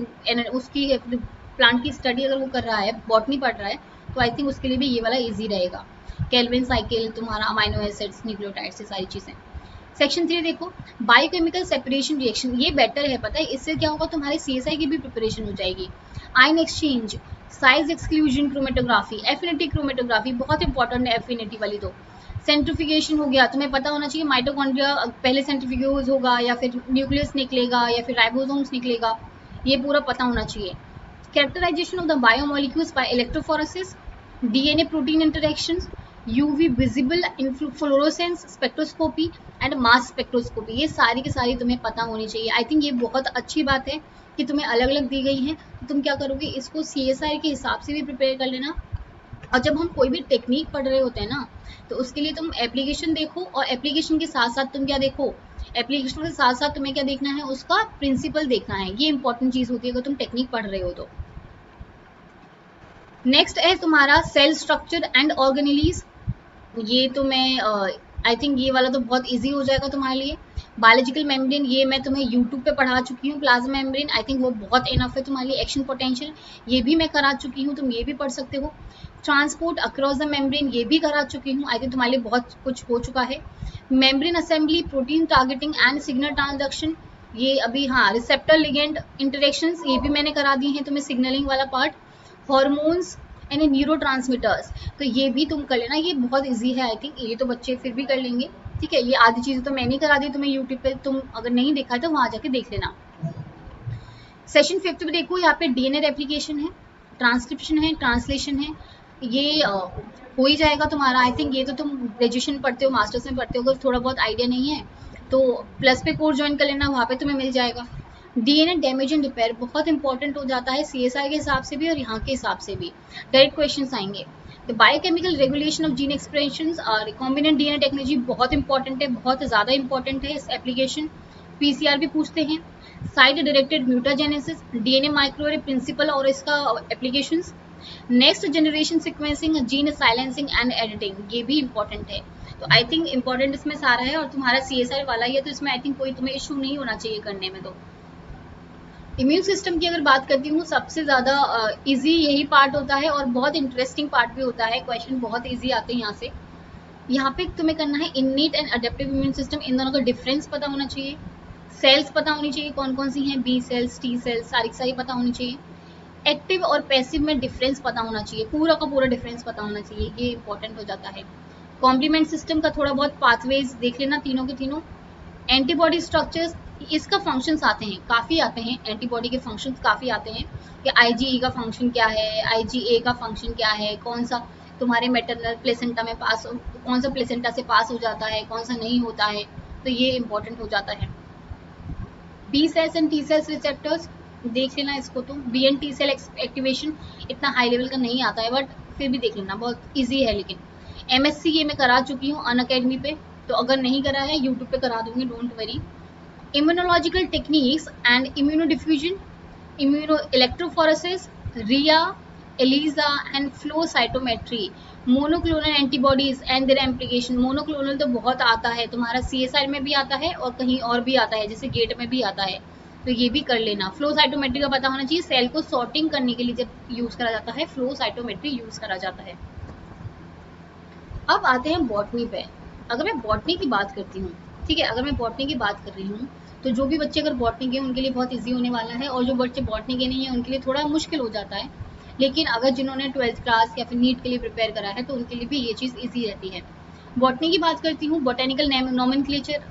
[SPEAKER 1] उसकी प्लांट की स्टडी अगर वो कर रहा है, बॉटनी पढ़ रहा है, तो आई थिंक उसके लिए भी ये वाला इजी रहेगा। केल्विन साइकिल, तुम्हारा अमाइनो एसिड्स, न्यूक्लियोटाइड्स, ये सारी चीज़ें। सेक्शन 3 देखो, बायोकेमिकल सेपरेशन रिएक्शन, ये बेटर है, पता है इससे क्या होगा, तुम्हारे CSI की भी प्रिपरेशन हो जाएगी। Ion exchange, size exclusion chromatography, affinity chromatography बहुत इंपॉर्टेंट है, एफिनिटी वाली तो। सेंट्रिफिकेशन हो गया, तुम्हें पता होना चाहिए माइटोकॉन्ड्रिया पहले सेंट्रिफ्यूज होगा या फिर न्यूक्लियस निकलेगा या फिर राइबोसोम्स निकलेगा, ये पूरा पता होना चाहिए। Characterisation of the biomolecules by electrophoresis, DNA protein interactions, UV visible fluorescence spectroscopy and mass spectroscopy, ये सारी की सारी तुम्हें पता होनी चाहिए। आई थिंक ये बहुत अच्छी बात है कि तुम्हें अलग अलग दी गई हैं, तो तुम क्या करोगे, इसको CSI के हिसाब से भी प्रिपेयर कर लेना। और जब हम कोई भी टेक्निक पढ़ रहे होते हैं ना, तो उसके लिए तुम एप्लीकेशन देखो, और एप्लीकेशन के साथ साथ तुम क्या देखो, एप्लीकेशन के साथ साथ तुम्हें क्या देखना है, उसका प्रिंसिपल देखना है। ये इंपॉर्टेंट चीज़ होती है अगर तुम टेक्निक पढ़ रहे हो तो। नेक्स्ट है तुम्हारा सेल स्ट्रक्चर एंड ऑर्गेनेलीज, ये तो मैं आई थिंक ये वाला तो बहुत इजी हो जाएगा तुम्हारे लिए। बायोलॉजिकल मेम्ब्रेन, ये मैं तुम्हें यूट्यूब पे पढ़ा चुकी हूँ। प्लाज्मा मेम्ब्रेन, आई थिंक वो बहुत इनफ है तुम्हारे लिए। एक्शन पोटेंशियल, ये भी मैं करा चुकी हूँ, तुम ये भी पढ़ सकते हो। ट्रांसपोर्ट अक्रॉस द मेम्ब्रेन, ये भी करा चुकी हूँ, आई थिंक तुम्हारे लिए बहुत कुछ हो चुका है। Membrane assembly, protein targeting and signal transduction, ये अभी, हाँ, रिसेप्टर लिगेंड इंटरेक्शंस, ये भी मैंने करा दी हैं तुम्हें, सिग्नलिंग वाला पार्ट। हॉर्मोन्स एंड न्यूरोट्रांसमीटर्स, तो ये भी तुम कर लेना, ये बहुत इजी है, आई थिंक ये तो बच्चे फिर भी कर लेंगे। ठीक है, ये आधी चीज़ें तो मैं नहीं करा दी तुम्हें यूट्यूब पे, तुम अगर नहीं देखा है तो वहाँ जाके देख लेना। सेशन 5 में देखो, यहाँ पे DNA रेप्लिकेशन है, ट्रांसक्रिप्शन है, ट्रांसलेशन है, ये हो ही जाएगा तुम्हारा। आई थिंक ये तो तुम ग्रेजुएशन पढ़ते हो, मास्टर्स में पढ़ते हो, अगर थोड़ा बहुत आइडिया नहीं है तो प्लस पे कोर्स ज्वाइन कर लेना, वहाँ पे तुम्हें मिल जाएगा। DNA डैमेज एंड रिपेयर बहुत इंपॉर्टेंट हो जाता है CSI के हिसाब से भी और यहाँ के हिसाब से भी, डायरेक्ट क्वेश्चन आएंगे। तो biochemical regulation of gene expressions और रिकॉम्बिनेंट DNA टेक्नोलॉजी बहुत इंपॉर्टेंट है, बहुत ज़्यादा इंपॉर्टेंट है इस एप्लीकेशन। PCR भी पूछते हैं। Site directed mutagenesis, DNA microarray principle और इसका applications. Next generation sequencing, gene silencing and editing, ये भी इंपॉर्टेंट है। तो आई थिंक इंपॉर्टेंट इसमें सारा है, और तुम्हारा CSI वाला ही है, तो इसमें आई थिंक कोई तुम्हें इशू नहीं होना चाहिए करने में। तो इम्यून सिस्टम की अगर बात करती हूँ, सबसे ज़्यादा इजी यही पार्ट होता है और बहुत इंटरेस्टिंग पार्ट भी होता है। क्वेश्चन बहुत इजी आते हैं यहाँ से। यहाँ पे तुम्हें करना है innate and adaptive immune system, इन दोनों का डिफरेंस पता होना चाहिए। सेल्स पता होनी चाहिए कौन कौन सी हैं, B सेल्स, T सेल्स, सारी पता होनी चाहिए। एक्टिव और पैसिव में डिफरेंस पता होना चाहिए, पूरा का पूरा डिफरेंस पता होना चाहिए, ये इंपॉर्टेंट हो जाता है। कॉम्प्लीमेंट सिस्टम का थोड़ा बहुत पाथवेज देख लेना, तीनों के तीनों। एंटीबॉडी स्ट्रक्चर्स, इसका फंक्शंस आते हैं, काफ़ी आते हैं, एंटीबॉडी के फंक्शंस काफ़ी आते हैं कि IgE का फंक्शन क्या है, IgA का फंक्शन क्या है, कौन सा तुम्हारे मेटरनल प्लेसेंटा में पास, कौन सा प्लेसेंटा से पास हो जाता है, कौन सा नहीं होता है, तो ये इंपॉर्टेंट हो जाता है। B cells and T cells receptors देख लेना इसको, तो B and T cell activation इतना हाई लेवल का नहीं आता है, बट फिर भी देख लेना, बहुत ईजी है। लेकिन MSc ये मैं करा चुकी हूँ अनअकैडमी पे, तो अगर नहीं करा है यूट्यूब पे करा दूंगी, don't worry. Immunological techniques and immunodiffusion, immunoelectrophoresis, RIA, ELISA and flow cytometry, monoclonal antibodies and their application. Monoclonal तो बहुत आता है तुम्हारा, CSI में भी आता है और कहीं और भी आता है, जैसे गेट में भी आता है, तो ये भी कर लेना। फ्लो साइटोमेट्री का पता होना चाहिए, सेल को सॉर्टिंग करने के लिए जब यूज करा जाता है, फ्लो साइटोमेट्री यूज करा जाता है। अब आते हैं बॉटनी पे। अगर मैं बॉटनी की बात करती हूँ, ठीक है, अगर मैं बॉटनी की बात कर रही हूँ, तो जो भी बच्चे अगर बॉटनी के उनके लिए बहुत इजी होने वाला है, और जो बच्चे बॉटनी के नहीं है उनके लिए थोड़ा मुश्किल हो जाता है। लेकिन अगर जिन्होंने 12th क्लास या फिर नीट के लिए प्रिपेयर करा है, तो उनके लिए भी ये चीज़ ईजी रहती है। बॉटनी की बात करती हूँ, बॉटेनिकल नोमेनक्लेचर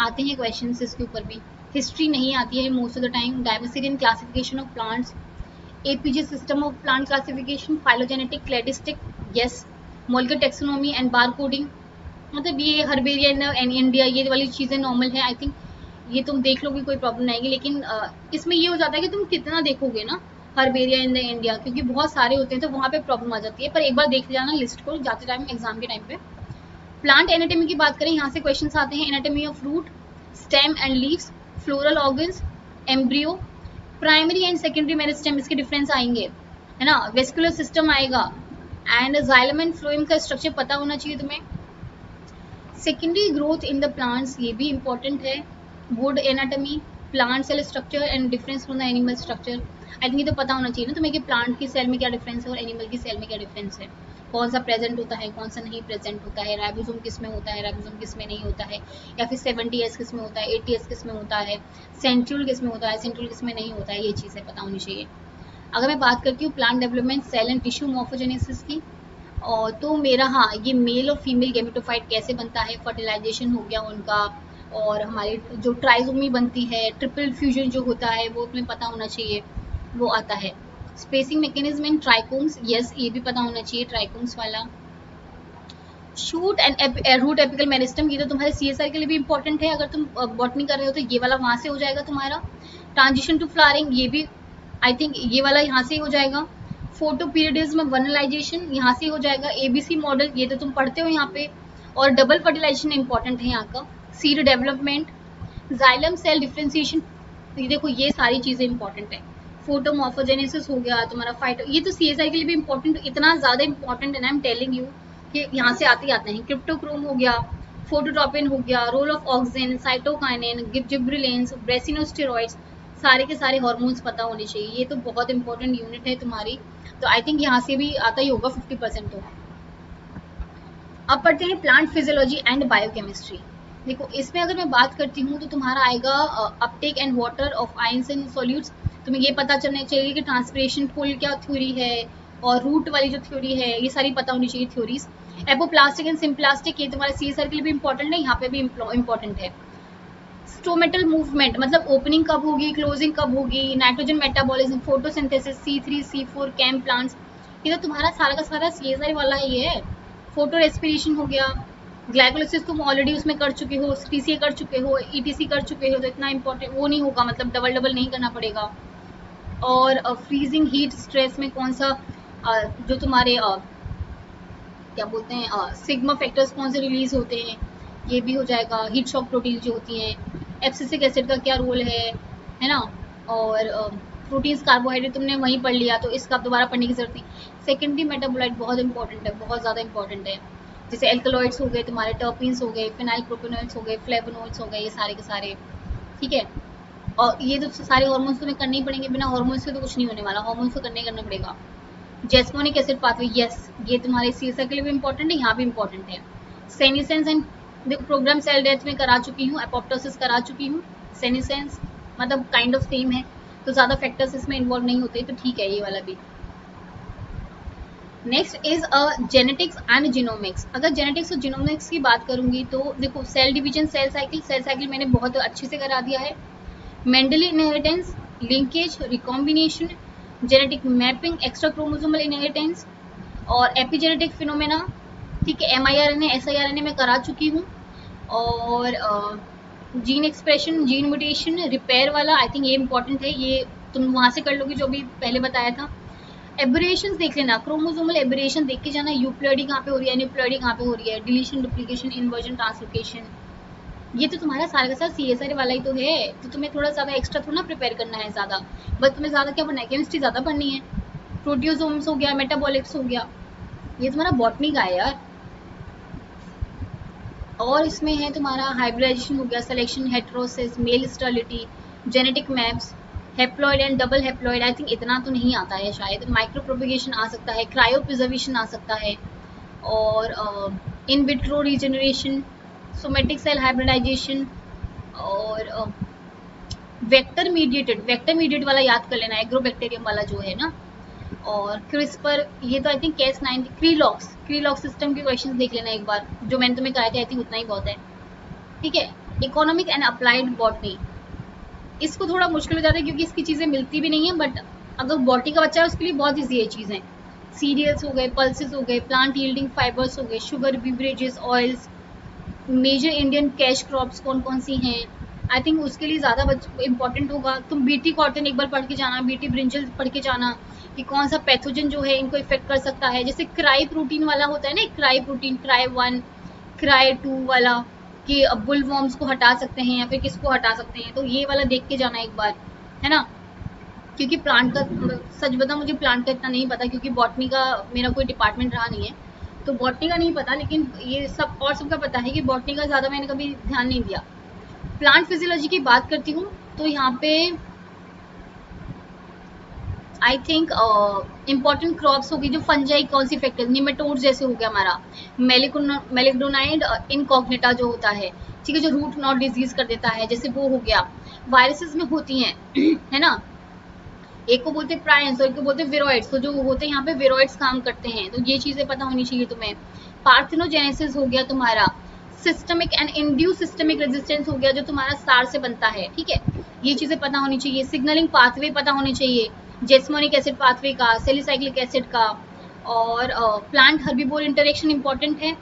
[SPEAKER 1] आते हैं क्वेश्चन इसके ऊपर भी। हिस्ट्री नहीं आती है most of the time. Diversity and classification of plants, APG system of plant classification, phylogenetic, cladistic, yes, molecular taxonomy and bar coding, मतलब ये हर्बेरिया एंड इंडिया, ये वाली चीज़ें नॉर्मल है, आई थिंक ये तुम देख लोगे, कोई प्रॉब्लम नहीं आएगी। लेकिन इसमें ये हो जाता है कि तुम कितना देखोगे ना हर्बेरिया इन द इंडिया, क्योंकि बहुत सारे होते हैं, तो वहाँ पे प्रॉब्लम आ जाती है। पर एक बार देख जाना लिस्ट को जाते टाइम, एग्जाम के टाइम पे। प्लांट एनाटॉमी की बात करें, यहाँ से क्वेश्चन आते हैं। Anatomy of root, stem and leaves, floral organs, embryo, primary and secondary meristem, इसके डिफरेंस आएंगे, है ना। वेस्कुलर सिस्टम आएगा, एंड जाइलम एंड फ्लोएम का स्ट्रक्चर पता होना चाहिए तुम्हें। Secondary growth in the plants, ये भी इंपॉर्टेंट है। Wood anatomy, plant cell structure and difference from the animal structure. I think ये तो पता होना चाहिए ना तुम्हें कि प्लांट की सेल में क्या डिफरेंस है और एनिमल की सेल में क्या डिफरेंस है, कौन सा प्रेजेंट होता है कौन सा नहीं प्रेजेंट होता है, राइबोसोम किस में होता है राइबोसोम किस में नहीं होता है, या फिर 70S किस में होता है 80S किस में होता है, सेंट्रियोल किस में होता है सेंट्रियोल किस में नहीं होता है, ये चीज़ें पता होनी चाहिए। अगर मैं बात करती हूँ plant development cell and tissue morphogenesis की, और तो मेरा हाँ ये मेल और फीमेल गेमेटोफाइट कैसे बनता है, फर्टिलाइजेशन हो गया उनका, और हमारी जो ट्राइजोमी बनती है, ट्रिपल फ्यूजन जो होता है वो तुम्हें पता होना चाहिए, वो आता है। Spacing mechanism in trichomes, yes ये भी पता होना चाहिए ट्राइकोम्स वाला। Shoot and root apical meristem, ये तो तुम्हारे CSR के लिए भी इंपॉर्टेंट है, अगर तुम बॉटनी कर रहे हो तो ये वाला वहाँ से हो जाएगा तुम्हारा। ट्रांजिशन टू फ्लावरिंग, ये भी आई थिंक ये वाला यहाँ से हो जाएगा। फोटो पीरियडिज्म वनलाइजेशन यहाँ से हो जाएगा। ABC मॉडल, ये तो तुम पढ़ते हो यहाँ पे। और डबल फर्टिलाइजेशन इंपॉर्टेंट है यहाँ का। Seed development, xylem cell differentiation, ये देखो ये सारी चीज़ें इंपॉर्टेंट है। फोटोमॉर्फोजेनेसिस हो गया तुम्हारा, फाइटो, ये तो CSI के लिए भी इंपॉर्टेंट, इतना ज़्यादा इंपॉर्टेंट है ना, आई एम टेलिंग यू कि यहाँ से आते ही आते हैं। क्रिप्टोक्रोम हो गया, फोटोट्रोपिन हो गया, role of auxin, cytokinin, gibberellins, brassinosteroids, सारे के सारे हार्मोन्स पता होने चाहिए। ये तो बहुत इंपॉर्टेंट यूनिट है तुम्हारी, तो आई थिंक यहाँ से भी आता ही होगा 50% तो। अब पढ़ते हैं प्लांट फिजियोलॉजी एंड बायोकेमिस्ट्री। देखो इसमें अगर मैं बात करती हूँ तो तुम्हारा आएगा Uptake and water of ions in solutes. तुम्हें ये पता चलना चाहिए कि ट्रांसपिरेशन पुल क्या थ्योरी है, और रूट वाली जो थ्योरी है, ये सारी पता होनी चाहिए थ्योरीज। एपोप्लास्टिक एंड सिम्प्लास्टिक, ये तुम्हारे CSR के लिए भी इंपॉर्टेंट है, यहाँ पे भी इंपॉर्टेंट है। स्टोमेटल मूवमेंट, मतलब ओपनिंग कब होगी क्लोजिंग कब होगी, nitrogen metabolism, photosynthesis, C3 C4 CAM plants, ये तो तुम्हारा सारा का सारा CSR वाला ही है। फोटो रेस्पिरेशन हो गया, ग्लाइकोलिसिस तुम ऑलरेडी उसमें कर चुके हो, TCA कर चुके हो, ETC कर चुके हो, तो इतना इंपॉर्टेंट वो नहीं होगा, मतलब डबल डबल नहीं करना पड़ेगा। और फ्रीजिंग हीट स्ट्रेस में कौन सा जो तुम्हारे क्या बोलते हैं सिग्मा फैक्टर्स कौन से रिलीज होते हैं, ये भी हो जाएगा। हीट शॉक प्रोटीन जो होती हैं, एब्सिसिक एसिड का क्या रोल है ना, और प्रोटीन्स कार्बोहाइड्रेट तुमने वहीं पढ़ लिया, तो इसका दोबारा पढ़ने की जरूरत नहीं। सेकेंडरी मेटाबोलाइट बहुत इंपॉर्टेंट है, बहुत ज़्यादा इंपॉर्टेंट है, जैसे एल्कलॉइड्स हो गए तुम्हारे, टर्पीन्स हो गए, फिनाइल प्रोपेनॉइड्स हो गए, फ्लेवोनॉइड्स हो गए, ये सारे के सारे, ठीक है। और ये तो सारे हार्मोन्स तुम्हें करने ही पड़ेंगे, बिना हार्मोन्स के तो कुछ नहीं होने वाला, हार्मोन्स तो करना पड़ेगा। जेस्मोनिक एसिड पाथवे, यस ये तुम्हारे CSR के लिए भी इंपॉर्टेंट है, यहाँ भी इंपॉर्टेंट है। सेनिसेंस एंड देखो प्रोग्राम सेल डेथ में करा चुकी हूँ, एपोप्टोसिस करा चुकी हूँ, सेनिसेंस मतलब काइंड ऑफ सेम है, तो ज़्यादा फैक्टर्स इसमें इन्वॉल्व नहीं होते, तो ठीक है ये वाला भी। Next is genetics and genomics. अगर जेनेटिक्स और जीनोमिक्स की बात करूंगी तो देखो सेल डिवीजन, सेल साइकिल मैंने बहुत अच्छे से करा दिया है। Mendeley inheritance, linkage, recombination, genetic mapping, extra chromosomal inheritance और एपिजेनेटिक फिनोमेना, ठीक है। MIRNA SIRNA में करा चुकी हूँ। और gene expression, gene mutation, repair वाला आई थिंक ये इंपॉर्टेंट है, ये तुम वहाँ से कर लोगी जो भी पहले बताया था। एबरेशंस देख लेना, क्रोमोसोमल एबरेशन देख के जाना, यूप्लॉइडी कहाँ पे हो रही है, न्यूप्लॉइडी कहाँ पे हो रही है, डिलीशन, डुप्लीकेशन, इन्वर्जन, ट्रांसलोकेशन, ये तो तुम्हारा सारा का सारा CSR वाला ही तो है, तो तुम्हें थोड़ा ज़्यादा एक्स्ट्रा थोड़ा प्रिपेयर करना है ज़्यादा, बस तुम्हें ज़्यादा क्या पढ़ना है, केमिस्ट्री ज़्यादा पढ़नी है। प्रोटियोसोम्स हो गया, मेटाबॉलिक्स हो गया, ये तुम्हारा बॉटनी का है यार। और इसमें है तुम्हारा हाइब्रिडाइजेशन हो गया, selection, heterosis, male sterility, genetic maps, haploid and double haploid, I think इतना तो नहीं आता है शायद। माइक्रो प्रोपिगेशन आ सकता है, क्रायो प्रिजर्वेशन आ सकता है, और in vitro regeneration, somatic cell hybridisation, और वेक्टर मीडिएटेड वाला याद कर लेना, एग्रोबैक्टीरियम वाला जो है ना, और क्रिस्पर, ये तो आई थिंक Cas9, क्रीलॉक्स सिस्टम के क्वेश्चंस देख लेना एक बार, जो मैंने तुम्हें कराए थे, आई थिंक उतना ही बहुत है, ठीक है। इकोनॉमिक एंड अप्लाइड बॉटनी, इसको थोड़ा मुश्किल हो जाता है क्योंकि इसकी चीज़ें मिलती भी नहीं है, बट अगर बॉटनी का बच्चा है उसके लिए बहुत ईजी है चीज़ें। सीरियल्स हो गए, पल्सेस हो गए, प्लांट यील्डिंग फाइबर्स हो गए, sugar, beverages, oils, major Indian cash crops कौन कौन सी हैं, आई थिंक उसके लिए ज़्यादा इंपॉर्टेंट होगा। तुम बीटी कॉटन एक बार पढ़ के जाना, बीटी ब्रिंजल पढ़ के जाना कि कौन सा पैथोजन जो है इनको इफेक्ट कर सकता है। जैसे क्राई प्रोटीन वाला होता है ना, क्राई प्रोटीन, क्राई 1, क्राई 2 वाला, कि बुल वॉर्म्स को हटा सकते हैं या फिर किसको हटा सकते हैं, तो ये वाला देख के जाना एक बार, है ना। क्योंकि प्लांट का, सच बता मुझे प्लांट का इतना नहीं पता क्योंकि बॉटनी का मेरा कोई डिपार्टमेंट रहा नहीं है, तो बॉटनी का नहीं पता, लेकिन ये सब और सबका पता है कि बॉटनी का ज़्यादा मैंने कभी ध्यान नहीं दिया। प्लांट फिजियोलॉजी की बात करती हूँ तो यहाँ पे आई थिंक इम्पॉर्टेंट क्रॉप्स होगी जो फंजाई कौन सी फैक्टर, निमेटोड जैसे हो गया हमारा, मेलिग्डोनाइड इनकॉग्निटा जो होता है, ठीक है, जो रूट नॉट डिजीज कर देता है, जैसे वो हो गया। वायरसेस में होती हैं है ना, एक को बोलते हैं प्रायंस और एक को बोलते हैं विरोइड्स, तो जो होते हैं यहाँ पे विरोइड्स काम करते हैं, तो ये चीजें पता होनी चाहिए तुम्हें। पार्थेनोजेनेसिस हो गया तुम्हारा, systemic and induce systemic resistance हो गया जो तुम्हारा सार से बनता है, ठीक है, ये चीजें पता होनी चाहिए। सिग्नलिंग पाथवे पता होने चाहिए, जेस्मोनिक एसिड पाथवे का, सेलिसाइक्लिक एसिड का, और प्लांट हर्बीवोर इंटरेक्शन इंपॉर्टेंट है,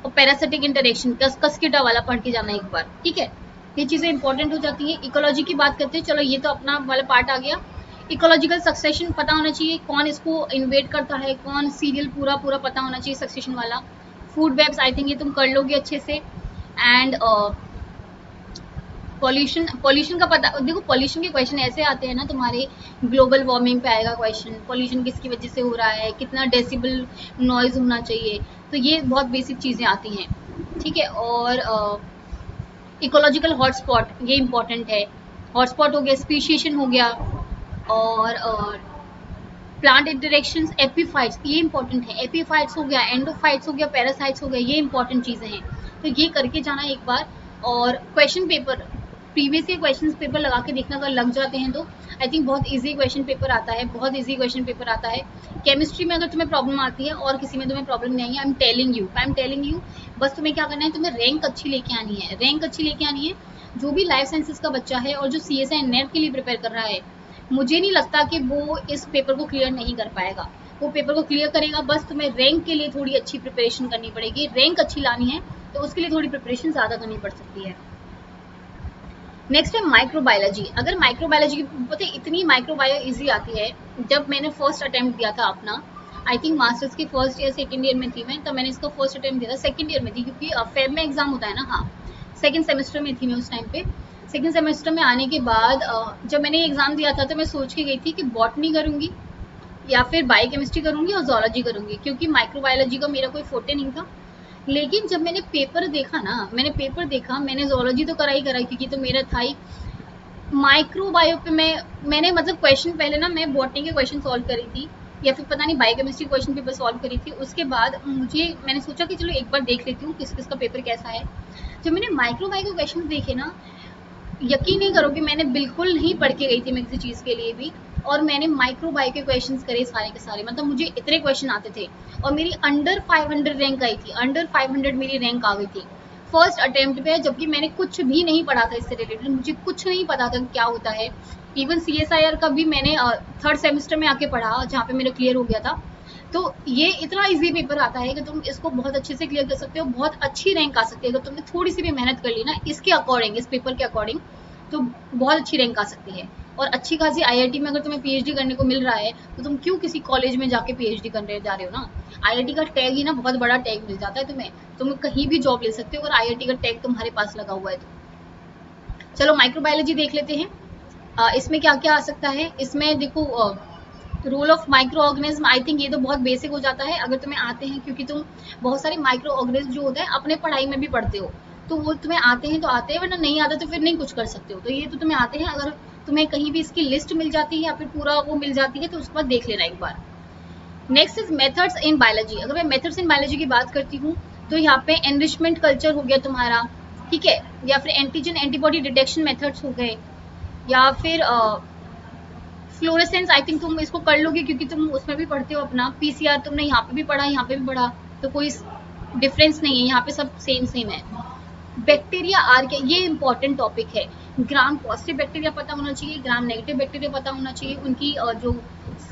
[SPEAKER 1] और पैरासिटिक इंटरेक्शन कस्किटा वाला पढ़ के जाना एक बार, ठीक है, ये चीजें इंपॉर्टेंट हो जाती है। इकोलॉजी की बात करते हैं, चलो ये तो अपना वाला पार्ट आ गया। इकोलॉजिकल सक्सेशन पता होना चाहिए, कौन इसको इन्वेट करता है, कौन सीरियल पूरा पूरा पता होना चाहिए सक्सेशन वाला। फूड वेब्स आई थिंक ये तुम कर लोगे अच्छे से। एंड पॉल्यूशन का पता, देखो पॉल्यूशन के क्वेश्चन ऐसे आते हैं ना तुम्हारे, ग्लोबल वार्मिंग पे आएगा क्वेश्चन, पॉल्यूशन किसकी वजह से हो रहा है, कितना डेसिबल नॉइज होना चाहिए, तो ये बहुत बेसिक चीज़ें आती हैं, ठीक है। और इकोलॉजिकल हॉटस्पॉट ये इंपॉर्टेंट है, हॉटस्पॉट हो गया, स्पीशिएशन हो गया, और प्लांट इंटरेक्शंस, एपीफाइट्स ये इंपॉर्टेंट है, एपीफाइट्स हो गया, एंडोफाइट्स हो गया, पैरासाइट्स हो गया, ये इंपॉर्टेंट चीज़ें हैं, तो ये करके जाना एक बार। और question paper, previous year question paper लगा के देखना, अगर लग जाते हैं तो आई थिंक बहुत इजी क्वेश्चन पेपर आता है, बहुत इजी क्वेश्चन पेपर आता है। केमिस्ट्री में अगर तुम्हें प्रॉब्लम आती है और किसी में तुम्हें प्रॉब्लम नहीं है, आई एम टेलिंग यू, बस तुम्हें क्या करना है, तुम्हें रैंक अच्छी लेके आनी है, रैंक अच्छी लेके आनी है। जो भी लाइफ साइंसेज का बच्चा है और जो CSI नेट के लिए प्रिपेयर कर रहा है, मुझे नहीं लगता कि वो इस पेपर को क्लियर नहीं कर पाएगा, वो पेपर को क्लियर करेगा। बस तुम्हें रैंक के लिए थोड़ी अच्छी प्रिपरेशन करनी पड़ेगी, रैंक अच्छी लानी है तो उसके लिए थोड़ी प्रिपरेशन ज़्यादा करनी पड़ सकती है। नेक्स्ट है माइक्रोबायोलॉजी। अगर माइक्रोबायोलॉजी की पता है, इतनी माइक्रोबायो इजी आती है, जब मैंने फर्स्ट अटेम्प्ट दिया था अपना, आई थिंक मास्टर्स की फर्स्ट ईयर सेकेंड ईयर में थी मैं, तब मैंने इसका फर्स्ट अटेम्प्ट दिया था, सेकेंड ईयर में थी क्योंकि फेब में एग्जाम होता है ना, हाँ सेकेंड सेमेस्टर में थी मैं उस टाइम पे। सेकेंड सेमेस्टर में आने के बाद जब मैंने एग्जाम दिया था तो मैं सोच के गई थी कि बॉटनी करूँगी या फिर बायोकेमिस्ट्री करूँगी और जोलॉजी करूँगी, क्योंकि माइक्रोबायोलॉजी का मेरा कोई फोटे नहीं था। लेकिन जब मैंने पेपर देखा ना, मैंने जोलॉजी तो करा ही क्योंकि तो मेरा था ही। माइक्रोबायो पे मैंने मतलब क्वेश्चन पहले ना मैं बॉटनी के क्वेश्चन सॉल्व करी थी, या फिर पता नहीं बायोकेमिस्ट्री क्वेश्चन पेपर सॉल्व करी थी। उसके बाद मैंने सोचा कि चलो एक बार देख लेती हूँ किस का पेपर कैसा है। जब मैंने माइक्रोबायो के क्वेश्चन देखे ना, यकीन नहीं करोगे, मैंने बिल्कुल नहीं पढ़ के गई थी मैं किसी चीज़ के लिए भी, और मैंने माइक्रोबायो के क्वेश्चंस करे सारे के सारे, मतलब मुझे इतने क्वेश्चन आते थे और मेरी अंडर 500 रैंक आई थी, अंडर 500 मेरी रैंक आ गई थी फर्स्ट अटेम्प्ट पे, जबकि मैंने कुछ भी नहीं पढ़ा था इससे रिलेटेड, मुझे कुछ नहीं पता था क्या होता है। इवन CSIR का भी मैंने थर्ड सेमेस्टर में आके पढ़ा, जहाँ पे मेरा क्लियर हो गया था। तो ये इतना इजी पेपर आता है कि तुम इसको बहुत अच्छे से क्लियर कर सकते हो, बहुत अच्छी रैंक आ सकती है अगर तुमने थोड़ी सी भी मेहनत कर ली ना इसके अकॉर्डिंग, इस पेपर के अकॉर्डिंग, तो बहुत अच्छी रैंक आ सकती है। और अच्छी खासी IIT में अगर तुम्हें PhD करने को मिल रहा है तो तुम क्यों किसी कॉलेज में जाके PhD करने जा रहे हो ना। IIT का टैग ही ना बहुत बड़ा टैग मिल जाता है तुम्हें, तुम कहीं भी जॉब ले सकते हो अगर IIT का टैग तुम्हारे पास लगा हुआ है तो। चलो माइक्रोबायोलॉजी देख लेते हैं, इसमें क्या क्या आ सकता है। इसमें देखो role of microorganism, I think ये तो बहुत बेसिक हो जाता है अगर तुम्हें आते हैं, क्योंकि तुम बहुत सारे माइक्रो ऑर्गेनिज्म जो होता है अपने पढ़ाई में भी पढ़ते हो, तो वो तुम्हें आते हैं तो आते हैं, वरना नहीं आता तो फिर नहीं कुछ कर सकते हो। तो ये तो तुम्हें आते हैं, अगर तुम्हें कहीं भी इसकी लिस्ट मिल जाती है या फिर पूरा वो मिल जाती है तो उसके बाद देख लेना एक बार। Next is methods in biology. अगर मैं मेथड्स इन बायोलॉजी की बात करती हूँ तो यहाँ पे एनरिचमेंट कल्चर हो गया तुम्हारा, ठीक है, या फिर एंटीजन एंटीबॉडी डिटेक्शन मेथड्स हो गए, या फिर फ्लोरेसेंस, आई थिंक तुम इसको कर लोगे क्योंकि तुम उसमें भी पढ़ते हो अपना। PCR तुमने यहाँ पे भी पढ़ा, यहाँ पे भी पढ़ा, तो कोई डिफरेंस नहीं है, यहाँ पे सब सेम है। बैक्टीरिया आर्के, ये इंपॉर्टेंट टॉपिक है। ग्राम पॉजिटिव बैक्टीरिया पता होना चाहिए, ग्राम नेगेटिव बैक्टीरिया पता होना चाहिए, उनकी जो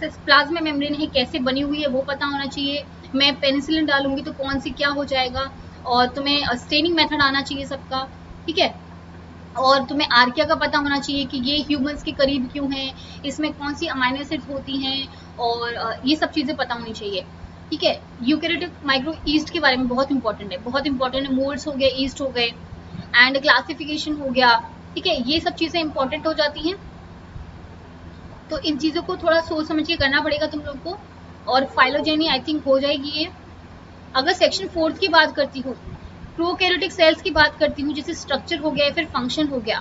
[SPEAKER 1] प्लाज्मा मेम्ब्रेन है कैसे बनी हुई है वो पता होना चाहिए। मैं पेनिसिलिन डालूंगी तो कौन सी क्या हो जाएगा, और तुम्हें स्टेनिंग मेथड आना चाहिए सबका, ठीक है। और तुम्हें आर्किया का पता होना चाहिए कि ये ह्यूमंस के करीब क्यों है, इसमें कौन सी अमाइनो एसिड्स होती हैं, और ये सब चीज़ें पता होनी चाहिए, ठीक है। यूकैरियोटिक माइक्रो ईस्ट के बारे में बहुत इंपॉर्टेंट है, बहुत इंपॉर्टेंट है। मोल्ड्स हो गए, ईस्ट हो गए, एंड क्लासिफिकेशन हो गया, ठीक है, ये सब चीज़ें इंपॉर्टेंट हो जाती हैं। तो इन चीज़ों को थोड़ा सोच समझ के करना पड़ेगा तुम लोग को। और फाइलोजेनी आई थिंक हो जाएगी ये, अगर सेक्शन 4 की बात करती हूँ, प्रोकैरियोटिक सेल्स की बात करती हूँ, जैसे स्ट्रक्चर हो गया या फिर फंक्शन हो गया।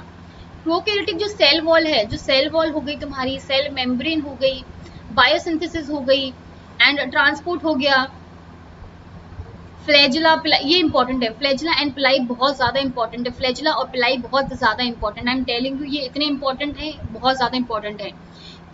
[SPEAKER 1] प्रोकैरियोटिक जो सेल वॉल है, जो सेल वॉल हो गई तुम्हारी, सेल मेम्ब्रेन हो गई, बायोसिंथेसिस हो गई एंड ट्रांसपोर्ट हो गया, फ्लैजिला पिलाई, ये इंपॉर्टेंट है। फ्लैजिला एंड पिलाई बहुत ज्यादा इंपॉर्टेंट है। फ्लैजिला और पिलाई बहुत ज्यादा important, I am telling you, ये इतने इंपॉर्टेंट है, बहुत ज्यादा इंपॉर्टेंट है।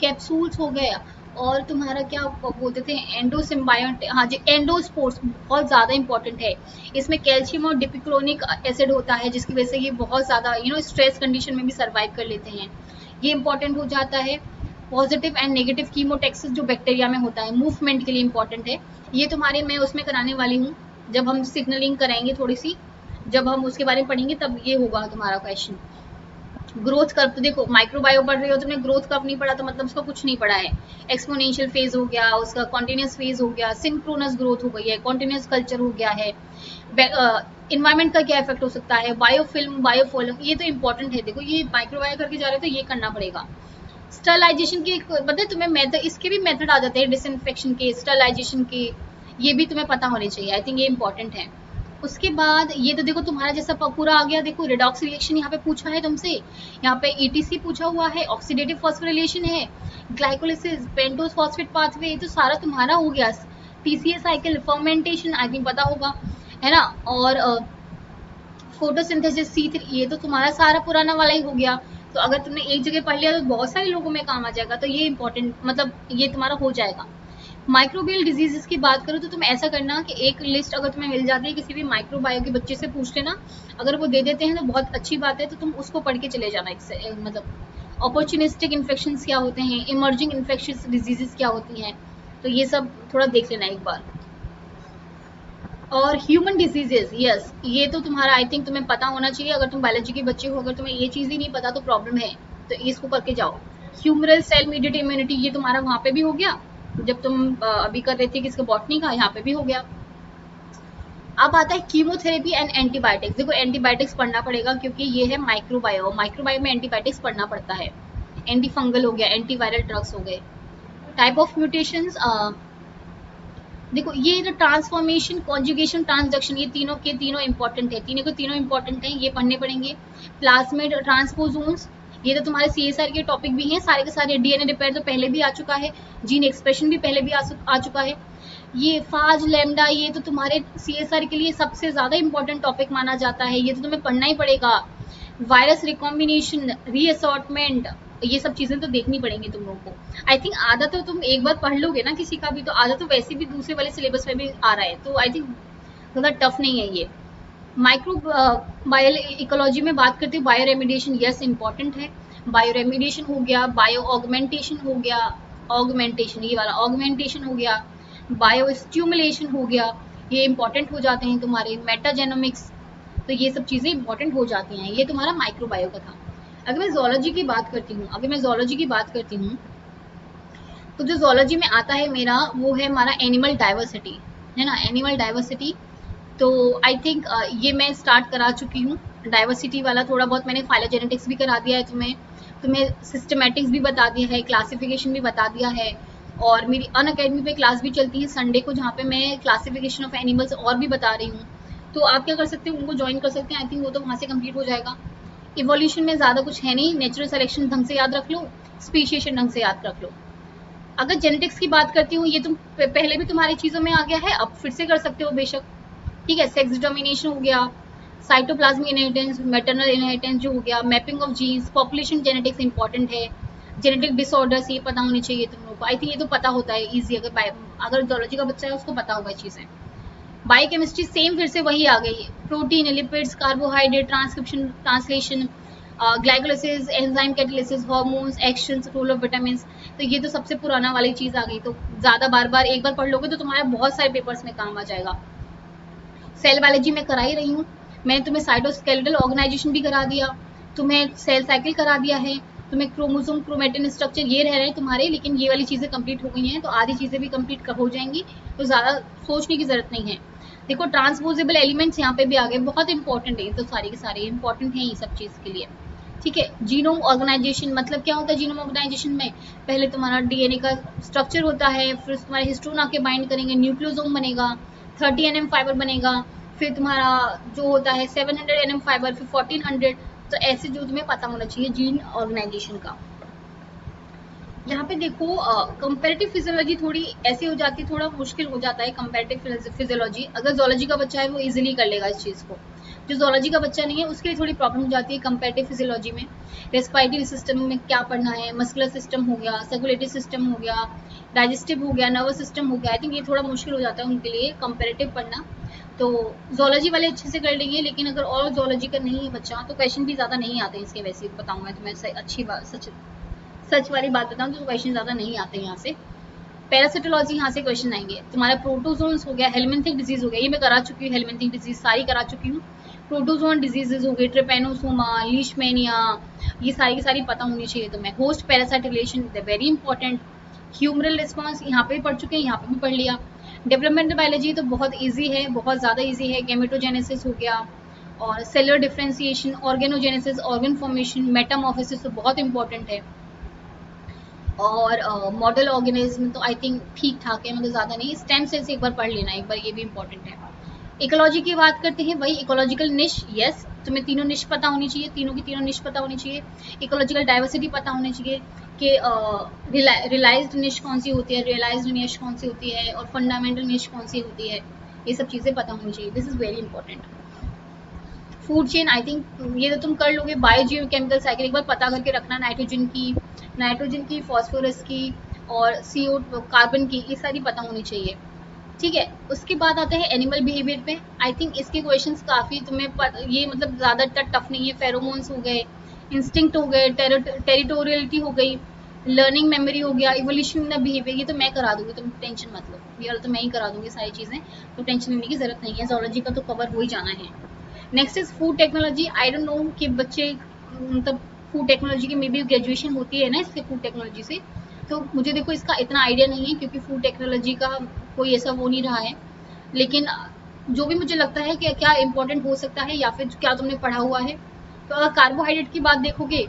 [SPEAKER 1] कैप्सूल्स हो गया, और तुम्हारा क्या बोलते थे, एंडोसिम्बायोट, हाँ जी, एंडोस्पोर्स बहुत ज्यादा इंपॉर्टेंट है। इसमें कैल्शियम और डिपिक्लोनिक एसिड होता है, जिसकी वजह से ये बहुत ज्यादा स्ट्रेस कंडीशन में भी सर्वाइव कर लेते हैं, ये इंपॉर्टेंट हो जाता है। पॉजिटिव एंड नेगेटिव कीमोटेक्सिस जो बैक्टीरिया में होता है, मूवमेंट के लिए इंपॉर्टेंट है। ये तुम्हारे मैं उसमें कराने वाली हूँ, जब हम सिग्नलिंग कराएंगे थोड़ी सी, जब हम उसके बारे में पढ़ेंगे तब ये होगा तुम्हारा क्वेश्चन। ग्रोथ कर्व, तो देखो माइक्रोबायो पढ़ रहे हो, तुमने ग्रोथ कर्व नहीं पढ़ा तो मतलब उसका कुछ नहीं पढ़ा है। एक्सपोनेंशियल फेज हो गया, उसका कॉन्टिन्यूस फेज हो गया, सिंक्रोनस ग्रोथ हो गई है, कॉन्टिन्यूस कल्चर हो गया है, इन्वायरमेंट का क्या इफेक्ट हो सकता है, बायोफिल्म, बायोफॉल्म, ये तो इंपॉर्टेंट है। देखो ये माइक्रोबायो करके जा रहे हो तो ये करना पड़ेगा। स्टरलाइजेशन के मतलब तुम्हें मेथड, इसके भी मेथड आ जाते हैं, डिसइंफेक्शन के, स्टरलाइजेशन के, ये भी तुम्हें पता होने चाहिए, आई थिंक ये इंपॉर्टेंट है। उसके बाद ये तो देखो तुम्हारा जैसा पूरा आ गया। देखो रिडॉक्स रिएक्शन यहाँ पे पूछा है तुमसे, यहाँ पे ईटीसी पूछा हुआ है, ऑक्सीडेटिव फॉस्फोरिलेशन है, ग्लाइकोलिसिस, पेंटोज फॉस्फेट पाथवे, ये तो सारा तुम्हारा हो गया। TCA cycle, fermentation I think पता होगा, है ना। और फोटोसिंथेसिस C3, ये तो तुम्हारा सारा पुराना वाला ही हो गया। तो अगर तुमने एक जगह पढ़ लिया तो बहुत सारे लोगों में काम आ जाएगा, तो ये इंपॉर्टेंट, मतलब ये तुम्हारा हो जाएगा। माइक्रोबियल डिजीजेस की बात करो तो तुम ऐसा करना कि एक लिस्ट अगर तुम्हें मिल जाती है किसी भी माइक्रोबायो के बच्चे से पूछ लेना, अगर वो दे देते हैं तो बहुत अच्छी बात है, तो तुम उसको पढ़ के चले जाना। मतलब अपॉर्चुनिस्टिक इन्फेक्शंस क्या होते हैं, इमर्जिंग इन्फेक्शियस डिजीजेस क्या होती हैं, तो ये सब थोड़ा देख लेना एक बार। और ह्यूमन डिजीजेस, यस, ये तो तुम्हारा आई थिंक तुम्हें पता होना चाहिए। अगर तुम बायोलॉजी के बच्चे हो, अगर तुम्हें ये चीज़ ही नहीं पता तो प्रॉब्लम है, तो इसको करके जाओ। ह्यूमरल सेल मीडिएटेड इम्यूनिटी, ये तुम्हारा वहाँ पे भी हो गया, जब तुम अभी कर रहे थे किसका, बॉटनी का, यहाँ पे भी हो गया। अब आता है कीमोथेरेपी एंड एंटीबायोटिक्स। देखो एंटीबायोटिक्स पढ़ना पड़ेगा क्योंकि ये है माइक्रोबायो, माइक्रोबायो में एंटीबायोटिक्स पढ़ना पड़ता है। एंटी फंगल हो गया, एंटीवायरल ड्रग्स हो गए। टाइप ऑफ म्यूटेशंस, देखो ये जो ट्रांसफॉर्मेशन, कॉन्जुगेशन, ट्रांसडक्शन, ये तीनों के तीनों इंपॉर्टेंट है, तीनों के तीनों इंपॉर्टेंट हैं, ये पढ़ने पड़ेंगे। प्लाज्मिड ट्रांसपोजोन्स, ये तो तुम्हारे CSR के टॉपिक भी हैं सारे के सारे। DNA रिपेयर तो पहले भी आ चुका है, जीन एक्सप्रेशन भी पहले भी आ चुका है। ये फाज लैम्डा, ये तो तुम्हारे CSR के लिए सबसे ज़्यादा इंपॉर्टेंट टॉपिक माना जाता है, ये तो तुम्हें पढ़ना ही पड़ेगा। वायरस रिकॉम्बिनेशन, रीअसॉर्टमेंट, ये सब चीज़ें तो देखनी पड़ेंगी तुम लोगों को। आई थिंक आधा तो तुम एक बार पढ़ लोगे ना किसी का भी, तो आधा तो वैसे भी दूसरे वाले सिलेबस में भी आ रहा है, तो आई थिंक ज़्यादा टफ नहीं है ये। माइक्रो बायो इकोलॉजी में बात करते हैं, बायो रेमिडिएशन, यस इंपॉर्टेंट है। बायो रेमिडिएशन हो गया, बायो ऑगमेंटेशन हो गया, ऑगमेंटेशन ये वाला ऑगमेंटेशन हो गया, बायो स्ट्यूमुलेशन हो गया, ये इंपॉर्टेंट हो जाते हैं तुम्हारे। मेटाजेनोमिक्स, तो ये सब चीज़ें इंपॉर्टेंट हो जाती हैं। ये तुम्हारा माइक्रोबायो का था। अगर मैं जोलॉजी की बात करती हूँ, तो जो जोलॉजी में आता है मेरा, वो है हमारा एनिमल डाइवर्सिटी, है ना, एनिमल डाइवर्सिटी। तो आई थिंक ये मैं स्टार्ट करा चुकी हूँ डाइवर्सिटी वाला, थोड़ा बहुत मैंने फाइलोजेनेटिक्स भी करा दिया है तुम्हें सिस्टमेटिक्स भी बता दिया है, क्लासिफिकेशन भी बता दिया है। और मेरी अनअकैडमी पे क्लास भी चलती है संडे को, जहाँ पे मैं क्लासिफिकेशन ऑफ एनिमल्स और भी बता रही हूँ, तो आप क्या कर सकते हो, उनको ज्वाइन कर सकते हैं। आई थिंक वो तो वहाँ से कंप्लीट हो जाएगा। इवोल्यूशन में ज़्यादा कुछ है नहीं, नेचुरल सिलेक्शन ढंग से याद रख लो, स्पीशिएशन ढंग से याद रख लो। अगर जेनेटिक्स की बात करती हूँ, ये तुम पहले भी तुम्हारी चीज़ों में आ गया है, अब फिर से कर सकते हो बेशक, ठीक है। सेक्स डिटर्मिनेशन हो गया, साइटोप्लाज्मिक इनहेरिटेंस, मैटरनल इनहेरिटेंस जो हो गया, mapping of genes, population genetics important है। जेनेटिक डिसऑर्डर्स, ये पता होनी चाहिए तुम लोगों को, आई थिंक ये तो पता होता है ईजी, अगर जोलॉजी का बच्चा है उसको पता होगा चीज़ें। बायोकेमिस्ट्री सेम फिर से वही आ गई, protein, lipids, carbohydrate, transcription, translation, glycolysis, enzyme catalysis, hormones, actions, role of vitamins, तो ये तो सबसे पुराना वाली चीज़ आ गई। तो ज़्यादा बार बार एक बार पढ़ लोगे तो तुम्हारे बहुत सारे पेपर्स में काम आ जाएगा। सेल बायोलॉजी में करा ही रही हूँ, मैंने तुम्हें साइटोस्केलेटल ऑर्गेनाइजेशन भी करा दिया, तुम्हें सेल साइकिल करा दिया है, तुम्हें क्रोमोसोम, क्रोमेटिन स्ट्रक्चर ये रह रहे हैं तुम्हारे, लेकिन ये वाली चीज़ें कंप्लीट हो गई हैं, तो आधी चीज़ें भी कंप्लीट हो जाएंगी, तो ज़्यादा सोचने की ज़रूरत नहीं है। देखो ट्रांसपोजेबल एलिमेंट्स यहाँ पे भी आ गए, बहुत इंपॉर्टेंट है, तो सारे के सारे इंपॉर्टेंट हैं ये सब चीज़ के लिए, ठीक है। जीनोम ऑर्गेनाइजेशन, मतलब क्या होता है जीनोम ऑर्गेनाइजेशन में, पहले तुम्हारा DNA का स्ट्रक्चर होता है, फिर तुम्हारे हिस्टोन आके बाइंड करेंगे, न्यूक्लियोसोम बनेगा, 30 nm फाइबर बनेगा, फिर तुम्हारा जो होता है 700 nm फाइबर, फिर 1400। तो ऐसे जो तुम्हें पता होना चाहिए जीन ऑर्गेनाइजेशन का। यहाँ पे देखो कंपैरेटिव फिजियोलॉजी थोड़ी ऐसी हो जाती है, थोड़ा मुश्किल हो जाता है कंपैरेटिव फिजियोलॉजी। अगर जोलॉजी का बच्चा है वो इजीली कर लेगा इस चीज़ को, जो जोलॉजी का बच्चा नहीं है उसके लिए थोड़ी प्रॉब्लम हो जाती है कंपैरेटिव फिजियोलॉजी में। रेस्पिरेटरी सिस्टम में क्या पढ़ना है, मस्कुलर सिस्टम हो गया, सर्कुलेटरी सिस्टम हो गया, डाइजेस्टिव हो गया, नर्वस सिस्टम हो गया। आई थिंक ये थोड़ा मुश्किल हो जाता है उनके लिए कंपैरेटिव पढ़ना। तो जोलॉजी वाले अच्छे से कर लेंगे, लेकिन अगर और जोलॉजी का नहीं है बच्चा तो क्वेश्चन भी ज़्यादा नहीं आते हैं इसके। वैसे बताऊँ मैं तुम्हें अच्छी बात, सच वाली बात बताऊं तो क्वेश्चन ज़्यादा नहीं आते यहाँ से। पैरासिटोलॉजी यहाँ से क्वेश्चन आएंगे। तुम्हारा प्रोटोजोन्स हो गया, हेलमिंथिक डिजीज हो गया, ये मैं करा चुकी हूँ, हेलमिंथिक डिजीज सारी करा चुकी हूँ। प्रोटोजोन डिजीजेज हो गई, ट्रिपेनोसोमा, लीशमेनिया, ये सारी की सारी पता होनी चाहिए तुम्हें। Host parasite relation very important. Humoral response यहाँ पे भी पढ़ चुके हैं, यहाँ पे भी पढ़ लिया। डेवलपमेंटल बायोलॉजी तो बहुत ईजी है, बहुत ज़्यादा ईजी है। गेमेटोजेनेसिस हो गया, और cellular differentiation, organogenesis, organ formation, Metamorphosis तो बहुत इंपॉर्टेंट है। और मॉडल ऑर्गेनिज्म तो आई थिंक ठीक ठाक है, मतलब ज़्यादा नहीं। स्टेम सेल्स एक बार पढ़ लेना, एक बार, ये भी इंपॉर्टेंट है। इकोलॉजी की बात करते हैं, वही इकोलॉजिकल निश। यस, तुम्हें तीनों निश पता होनी चाहिए, तीनों की तीनों निश पता होनी चाहिए। इकोलॉजिकल डाइवर्सिटी पता होनी चाहिए कि रियलाइज्ड निश कौन सी होती है, रियलाइज्ड निश कौन सी होती है, और फंडामेंटल निश कौन सी होती है। ये सब चीज़ें पता होनी चाहिए, this is very important. Food chain I think ये तो तुम कर लोगे। बायोजियो केमिकल साइकिल एक बार पता करके रखना, नाइट्रोजन की, फॉस्फोरस की, और CO कार्बन की, ये सारी पता होनी चाहिए, ठीक है। उसके बाद आता है एनिमल बिहेवियर पे। आई थिंक इसके क्वेश्चंस काफ़ी तुम्हें ये मतलब ज़्यादातर टफ नहीं है। फेरोमोन्स हो गए, इंस्टिंक्ट हो गए, टेरिटोरियलिटी हो गई, लर्निंग मेमोरी हो गया, इवोल्यूशन ऑफ बिहेवियर, ये तो मैं करा दूंगी, तुम टेंशन मत लो, ये तो मैं ही करा दूंगी सारी चीज़ें, तो टेंशन लेने की जरूरत नहीं है। जोलॉजी का तो कवर हो ही जाना है। Next is food technology. I don't know कि बच्चे मतलब फूड टेक्नोलॉजी की मे बी ग्रेजुएशन होती है ना इससे, फूड टेक्नोलॉजी से, तो मुझे देखो इसका इतना आइडिया नहीं है, क्योंकि फूड टेक्नोलॉजी का कोई ऐसा वो नहीं रहा है। लेकिन जो भी मुझे लगता है कि क्या इंपॉर्टेंट हो सकता है, या फिर क्या तुमने पढ़ा हुआ है, तो अगर कार्बोहाइड्रेट की बात देखोगे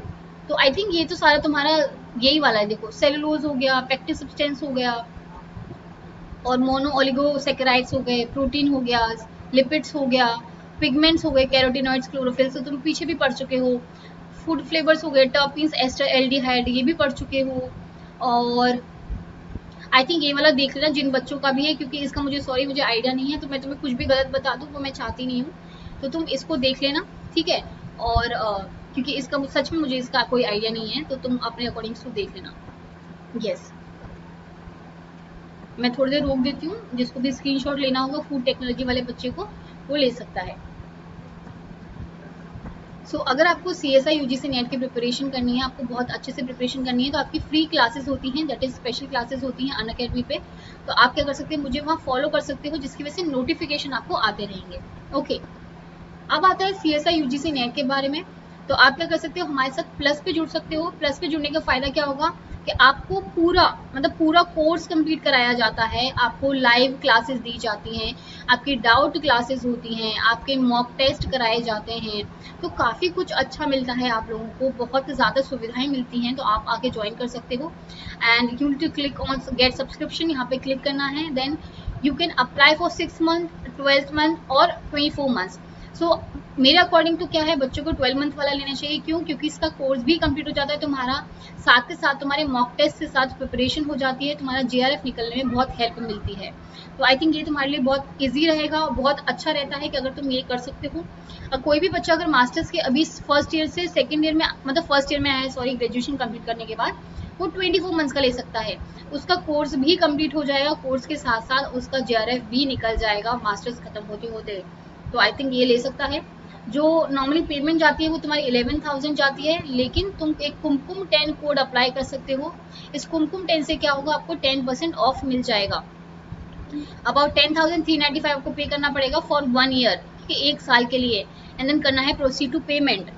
[SPEAKER 1] तो आई थिंक ये तो सारा तुम्हारा यही वाला है। देखो सेलुलोज हो गया, पैक्टिव सब्सटेंस हो गया, और मोनो ओलिगोसैकेराइड्स हो गए, प्रोटीन हो गया, लिपिड्स हो गया, पिगमेंट्स हो गए, कैरोटिनॉइड्स, क्लोरोफिल, तो तुम पीछे भी पढ़ चुके हो। फूड फ्लेवर्स हो गए, टर्पीन्स, एस्टर एल्डिहाइड, ये भी पढ़ चुके हो। और आई थिंक ये वाला देख लेना जिन बच्चों का भी है, क्योंकि इसका मुझे आइडिया नहीं है, तो मैं तुम्हें कुछ भी गलत बता दूँ वो मैं चाहती नहीं हूँ, तो तुम इसको देख लेना, ठीक है। और क्योंकि इसका सच में मुझे इसका कोई आइडिया नहीं है, तो तुम अपने अकॉर्डिंग से देख लेना। यस, मैं थोड़ी देर रोक देती हूँ, जिसको भी स्क्रीनशॉट लेना होगा फूड टेक्नोलॉजी वाले बच्चे को, वो ले सकता है। सो अगर आपको CSI UGC नेट की प्रिपरेशन करनी है, आपको बहुत अच्छे से प्रिपरेशन करनी है, तो आपकी फ्री क्लासेस होती हैं, दैट इज स्पेशल क्लासेस होती हैं अनअकैडमी पे। तो आप क्या कर सकते हैं, मुझे वहाँ फॉलो कर सकते हो, जिसकी वजह से नोटिफिकेशन आपको आते रहेंगे। ओके, अब आता है CSI UGC नेट के बारे में। तो आप क्या कर सकते हो, हमारे साथ प्लस पे जुड़ सकते हो। प्लस पे जुड़ने का फ़ायदा क्या होगा कि आपको पूरा कोर्स कंप्लीट कराया जाता है, आपको लाइव क्लासेस दी जाती हैं, आपकी डाउट क्लासेस होती हैं, आपके मॉक टेस्ट कराए जाते हैं, तो काफ़ी कुछ अच्छा मिलता है आप लोगों को, बहुत ज़्यादा सुविधाएं मिलती हैं, तो आप आके ज्वाइन कर सकते हो। And you need to click on get subscription, यहाँ पे क्लिक करना है, then you can apply for 6 month, 12 month और 24 मंथ्स। सो मेरे अकॉर्डिंग तो क्या है, बच्चों को 12 मंथ वाला लेना चाहिए। क्यों? क्योंकि इसका कोर्स भी कंप्लीट हो जाता है तुम्हारा, साथ के साथ तुम्हारे मॉक टेस्ट के साथ प्रिपरेशन हो जाती है, तुम्हारा JRF निकलने में बहुत हेल्प मिलती है। तो आई थिंक ये तुम्हारे लिए बहुत ईजी रहेगा और बहुत अच्छा रहता है कि अगर तुम ये कर सकते हो। कोई भी बच्चा अगर मास्टर्स के अभी फर्स्ट ईयर से सेकेंड ईयर में, मतलब फर्स्ट ईयर में आया है, सॉरी, ग्रेजुएशन कंप्लीट करने के बाद वो 24 मंथ्स का ले सकता है, उसका कोर्स भी कंप्लीट हो जाएगा, कोर्स के साथ साथ उसका JRF भी निकल जाएगा मास्टर्स खत्म होते होते। तो आई थिंक ये ले सकता है। जो नॉर्मली पेमेंट जाती है वो तुम्हारी 11,000 जाती है, लेकिन तुम एक कुमकुम 10 कोड अप्लाई कर सकते हो। इस कुमकुम 10 से क्या होगा, आपको 10% ऑफ मिल जाएगा। अबाउट 10,395 आपको पे करना पड़ेगा फॉर 1 ईयर, ठीक है, 1 साल के लिए, एंड देन करना है प्रोसीड टू पेमेंट।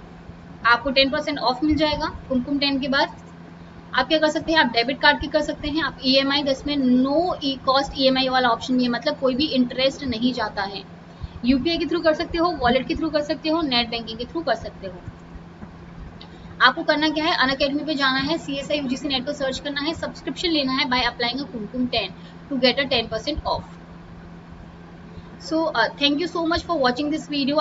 [SPEAKER 1] आपको 10% ऑफ मिल जाएगा कुमकुम 10 के बाद। आप क्या कर सकते हैं, आप डेबिट कार्ड की कर सकते हैं, आप EMI, इसमें नो कॉस्ट EMI वाला ऑप्शन नहीं है, मतलब कोई भी इंटरेस्ट नहीं जाता है। UPI के थ्रू कर सकते हो, वॉलेट के थ्रू कर सकते हो, नेट बैंकिंग के थ्रू कर सकते हो। आपको करना क्या है, अनअकैडमी पे जाना है, CSI UGC नेट को सर्च करना है, सब्सक्रिप्शन लेना है by applying a Kumkum 10 to get a 10% off. So thank you so much for watching this video.